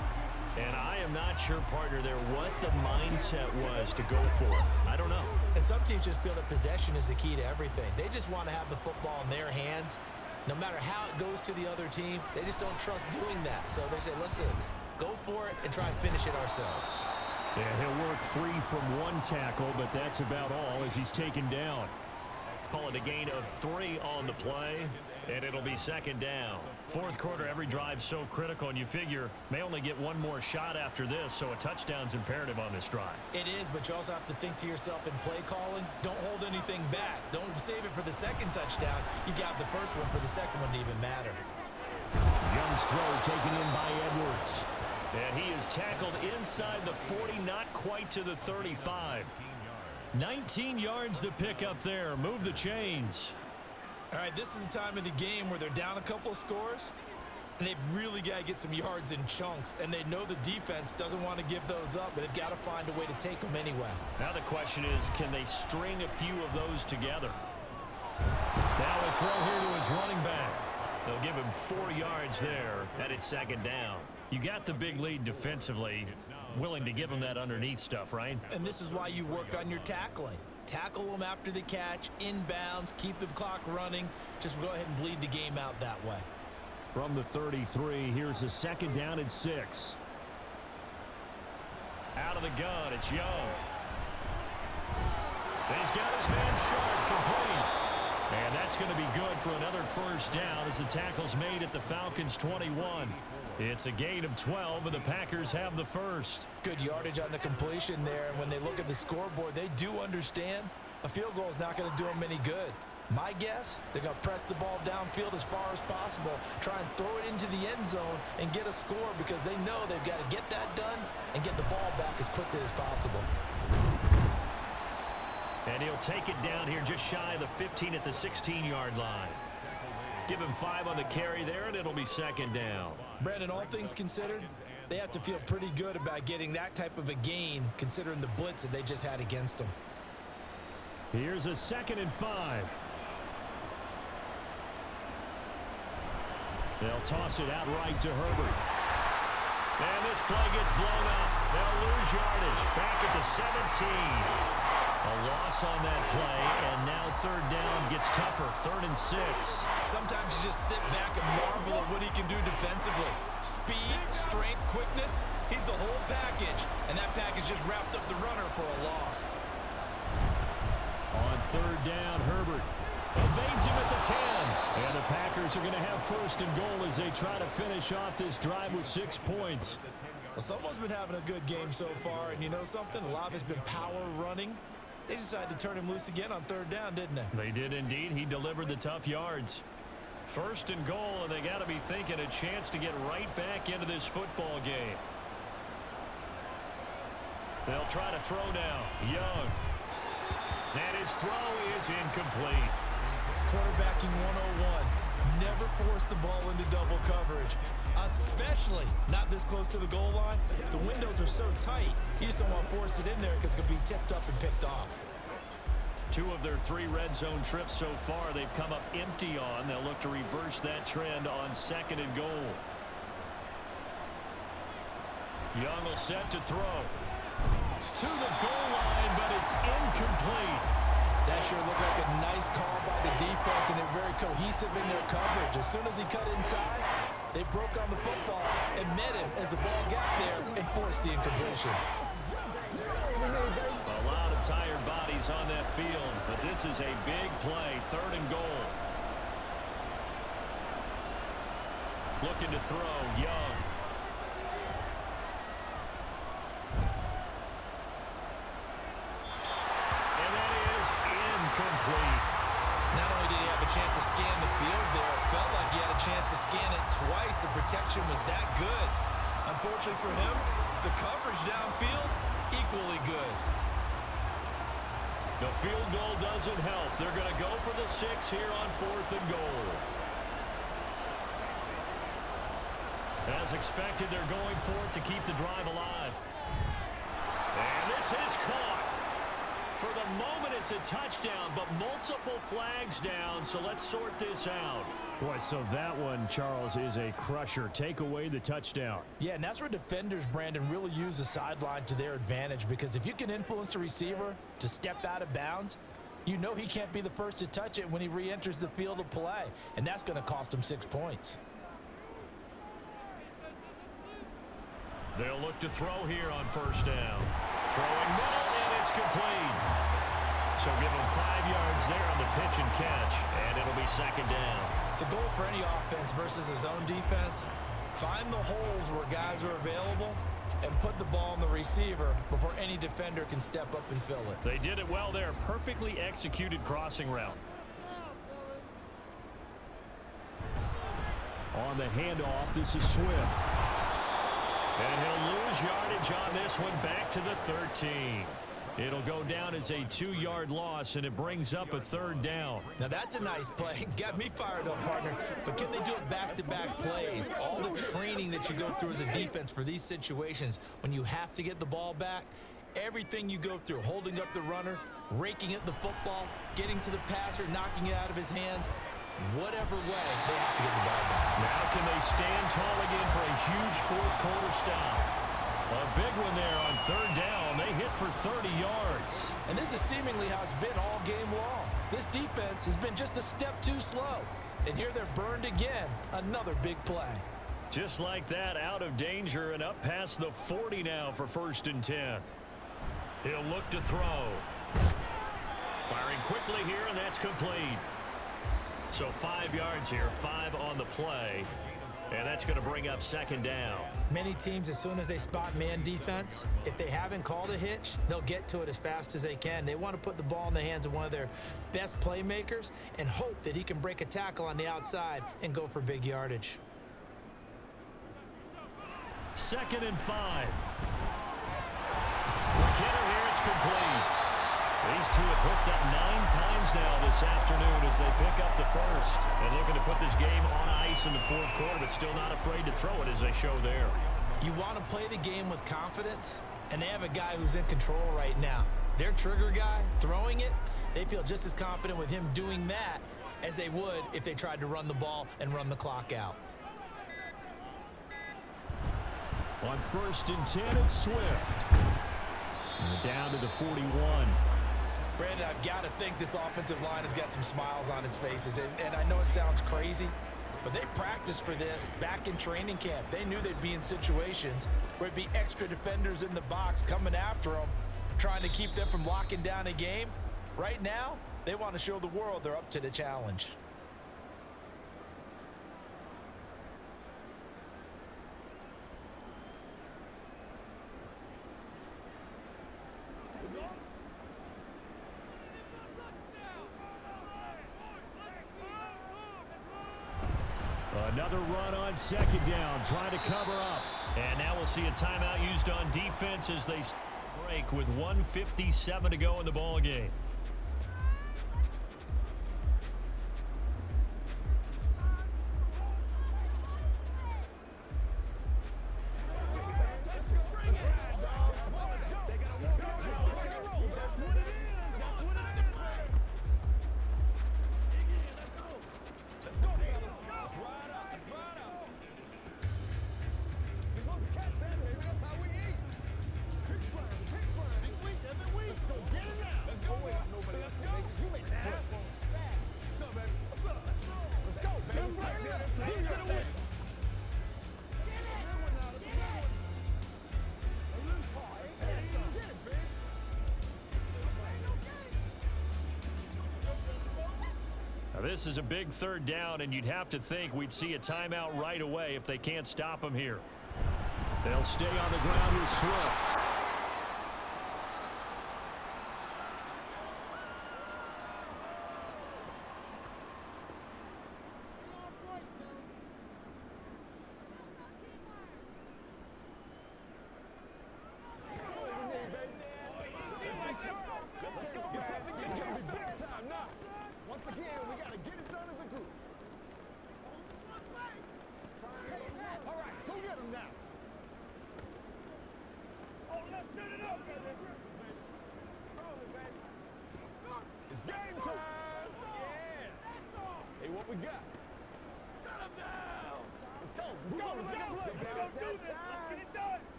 And I am not sure, partner, there what the mindset was to go for it. I don't know. And some teams just feel that possession is the key to everything. They just want to have the football in their hands. No matter how it goes to the other team, they just don't trust doing that. So they say, listen, go for it and try and finish it ourselves. Yeah, he'll work free from one tackle, but that's about all as he's taken down. Call it a gain of 3 on the play, and it'll be 2nd down. 4th quarter, every drive's so critical, and you figure may only get one more shot after this, so a touchdown's imperative on this drive. It is, but you also have to think to yourself in play calling, don't hold anything back. Don't save it for the 2nd touchdown. You got the first one for the 2nd one to even matter. Young's throw taken in by Edwards. And he is tackled inside the 40, not quite to the 35. 19 yards to pick up there. Move the chains. All right, this is the time of the game where they're down a couple of scores, and they've really got to get some yards in chunks, and they know the defense doesn't want to give those up, but they've got to find a way to take them anyway. Now the question is, can they string a few of those together? Now a throw here to his running back. They'll give him 4 yards there, and it's 2nd down. You got the big lead defensively, willing to give him that underneath stuff, right? And this is why you work on your tackling. Tackle them after the catch, inbounds, keep the clock running. Just go ahead and bleed the game out that way. From the 33, here's a 2nd down and 6. Out of the gun, it's Young. He's got his man Sharp complete. And that's going to be good for another 1st down as the tackle's made at the Falcons' 21. It's a gain of 12, and the Packers have the 1st. Good yardage on the completion there, and when they look at the scoreboard, they do understand a field goal is not going to do them any good. My guess, they're going to press the ball downfield as far as possible, try and throw it into the end zone and get a score because they know they've got to get that. get that done and get the ball back as quickly as possible. And he'll take it down here just shy of the 15 at the 16-yard line. Give him 5 on the carry there, and it'll be second down. Brandon, all things considered, they have to feel pretty good about getting that type of a gain considering the blitz that they just had against them. Here's a 2nd and 5. They'll toss it out right to Herbert. And this play gets blown up. They'll lose yardage. Back at the 17. A loss on that play, and now 3rd down gets tougher. 3rd and 6. Sometimes you just sit back and marvel at what he can do defensively. Speed, strength, quickness, he's the whole package. And that package just wrapped up the runner for a loss. On 3rd down, Herbert evades him at the 10. And the Packers are going to have 1st and goal as they try to finish off this drive with 6 points. Well, someone's been having a good game so far, and you know something? A lot has been power running. They decided to turn him loose again on 3rd down, didn't they? They did indeed. He delivered the tough yards. 1st and goal, and they got to be thinking a chance to get right back into this football game. They'll try to throw now. Young. And his throw is incomplete. Quarterbacking 101. Never force the ball into double coverage, especially not this close to the goal line. The windows are so tight, you just don't want to force it in there because it could be tipped up and picked off. 2 of their 3 red zone trips so far they've come up empty on. They'll look to reverse that trend on 2nd and goal. Young will set to throw. To the goal line, but it's incomplete. That sure looked like a nice call by the defense, and they're very cohesive in their coverage. As soon as he cut inside, they broke on the football and met him as the ball got there and forced the incompletion. A lot of tired bodies on that field, but this is a big play. 3rd and goal. Looking to throw. Young. Complete. Not only did he have a chance to scan the field there, it felt like he had a chance to scan it twice. The protection was that good. Unfortunately for him, the coverage downfield, equally good. The field goal doesn't help. They're going to go for the 6 here on 4th and goal. As expected, they're going for it to keep the drive alive. And this is caught. For the moment, it's a touchdown, but multiple flags down, so let's sort this out. Boy, so that one, Charles, is a crusher. Take away the touchdown. Yeah, and that's where defenders, Brandon, really use the sideline to their advantage, because if you can influence the receiver to step out of bounds, you know he can't be the first to touch it when he re-enters the field of play, and that's going to cost him 6 points. They'll look to throw here on 1st down. Throwing middle, and it's complete. So give him 5 yards there on the pitch and catch, and it'll be 2nd down. The goal for any offense versus his own defense, find the holes where guys are available and put the ball on the receiver before any defender can step up and fill it. They did it well there. Perfectly executed crossing route. On the handoff, this is Swift. And he'll lose yardage on this one back to the 13. It'll go down as a 2-yard loss, and it brings up a 3rd down. Now that's a nice play. Got me fired up, partner. But can they do it back-to-back plays? All the training that you go through as a defense for these situations, when you have to get the ball back, everything you go through, holding up the runner, raking at the football, getting to the passer, knocking it out of his hands, whatever way, they have to get the ball back. Now can they stand tall again for a huge 4th quarter stop? A big one there on 3rd down. They hit for 30 yards. And this is seemingly how it's been all game long. This defense has been just a step too slow. And here they're burned again. Another big play. Just like that, out of danger and up past the 40 now for 1st and 10. He'll look to throw. Firing quickly here, and that's complete. So 5 yards here, 5 on the play. And that's going to bring up 2nd down. Many teams, as soon as they spot man defense, if they haven't called a hitch, they'll get to it as fast as they can. They want to put the ball in the hands of one of their best playmakers and hope that he can break a tackle on the outside and go for big yardage. 2nd and 5. McKinnon here, it's complete. These two have hooked up 9 times now this afternoon as they pick up the first. And looking to put this game on ice in the fourth quarter, but still not afraid to throw it as they show there. You want to play the game with confidence, and they have a guy who's in control right now. Their trigger guy throwing it, they feel just as confident with him doing that as they would if they tried to run the ball and run the clock out. On 1st and 10, it's Swift. And down to the 41. Brandon, I've got to think this offensive line has got some smiles on its faces. And I know it sounds crazy, but they practiced for this back in training camp. They knew they'd be in situations where it'd be extra defenders in the box coming after them, trying to keep them from locking down a game. Right now, they want to show the world they're up to the challenge. Another run on 2nd down, trying to cover up. And now we'll see a timeout used on defense as they break with 1:57 to go in the ball game. This is a big 3rd down, and you'd have to think we'd see a timeout right away if they can't stop them here. They'll stay on the ground with Swift.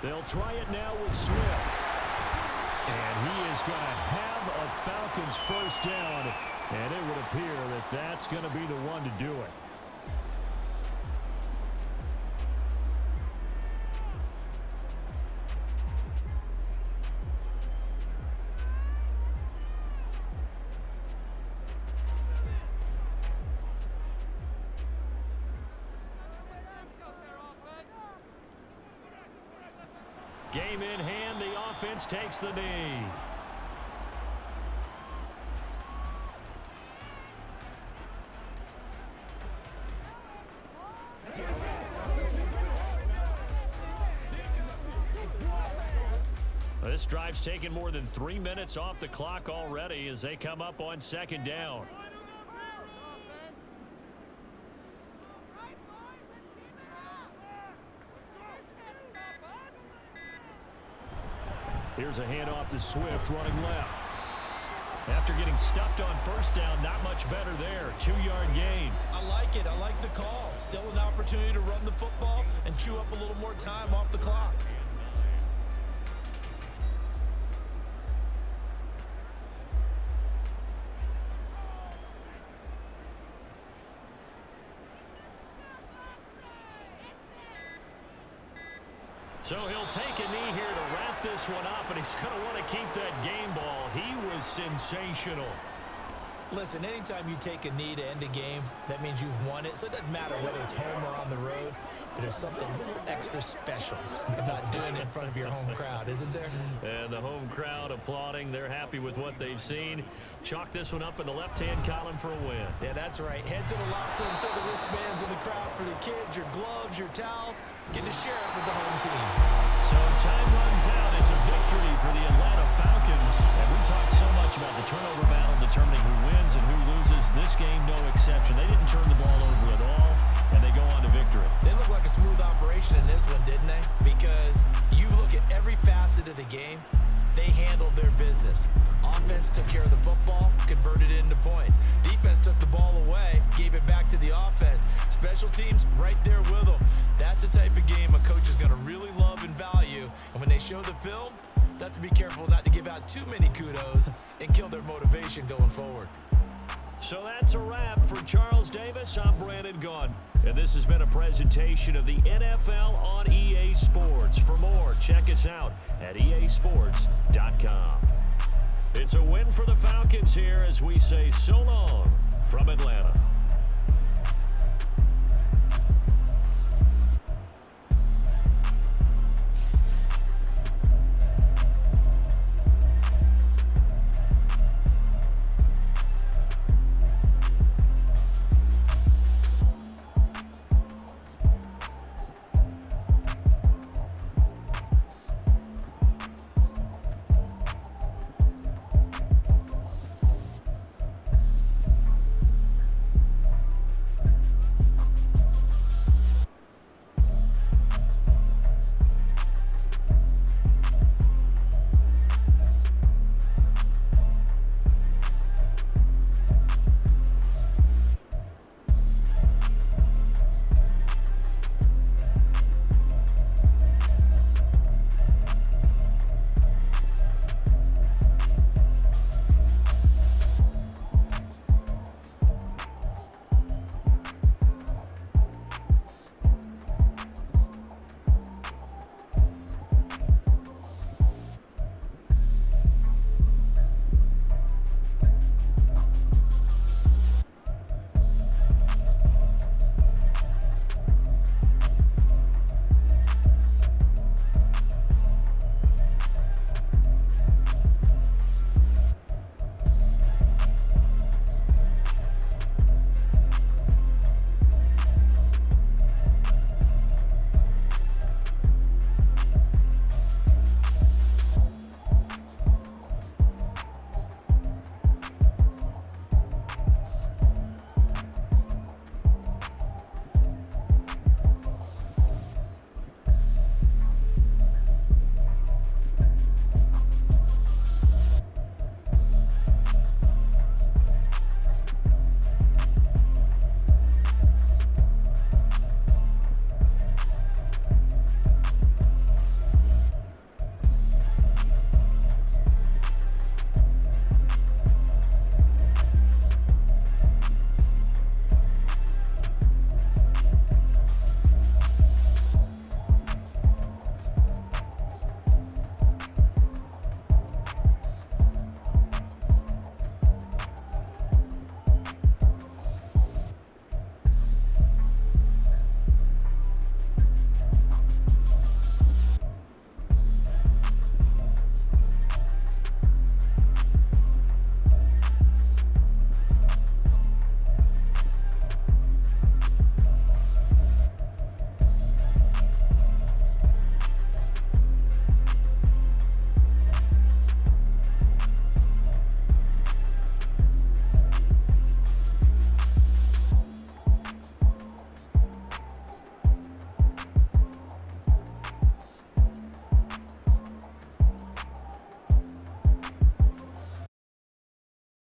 They'll try it now with Swift. And he is going to have a Falcons 1st down. And it would appear that that's going to be the one to do it. Game in hand, the offense takes the knee. This drive's taken more than 3 minutes off the clock already as they come up on 2nd down. Here's a handoff to Swift running left. After getting stuffed on 1st down, not much better there. 2-yard gain. I like it. I like the call. Still an opportunity to run the football and chew up a little more time off the clock. So he'll take a knee here to wrap this one up, and he's going to want to keep that game ball. He was sensational. Listen, anytime you take a knee to end a game, that means you've won it. So it doesn't matter whether it's home or on the road. But there's something a little extra special about doing it in front of your home crowd, isn't there? And the home crowd applauding. They're happy with what they've seen. Chalk this one up in the left-hand column for a win. Yeah, that's right. Head to the locker room, throw the wristbands in the crowd for the kids, your gloves, your towels. Get to share it with the home team. So time runs out. It's a victory for the Atlanta Falcons. And we talked so much about the turnover battle determining who wins and who loses. This game, no exception. They didn't turn the ball over at all, and they go on to victory. They look like a smooth operation in this one, didn't they? Because you look at every facet of the game, they handled their business. Offense took care of the football, converted it into points. Defense took the ball away, gave it back to the offense. Special teams right there with them. That's the type of game a coach is going to really love and value. And when they show the film, they have to be careful not to give out too many kudos and kill their motivation going forward. So that's a wrap for Charles Davis. I'm Brandon Gaudin. And this has been a presentation of the NFL on EA Sports. For more, check us out at easports.com. It's a win for the Falcons here as we say so long from Atlanta.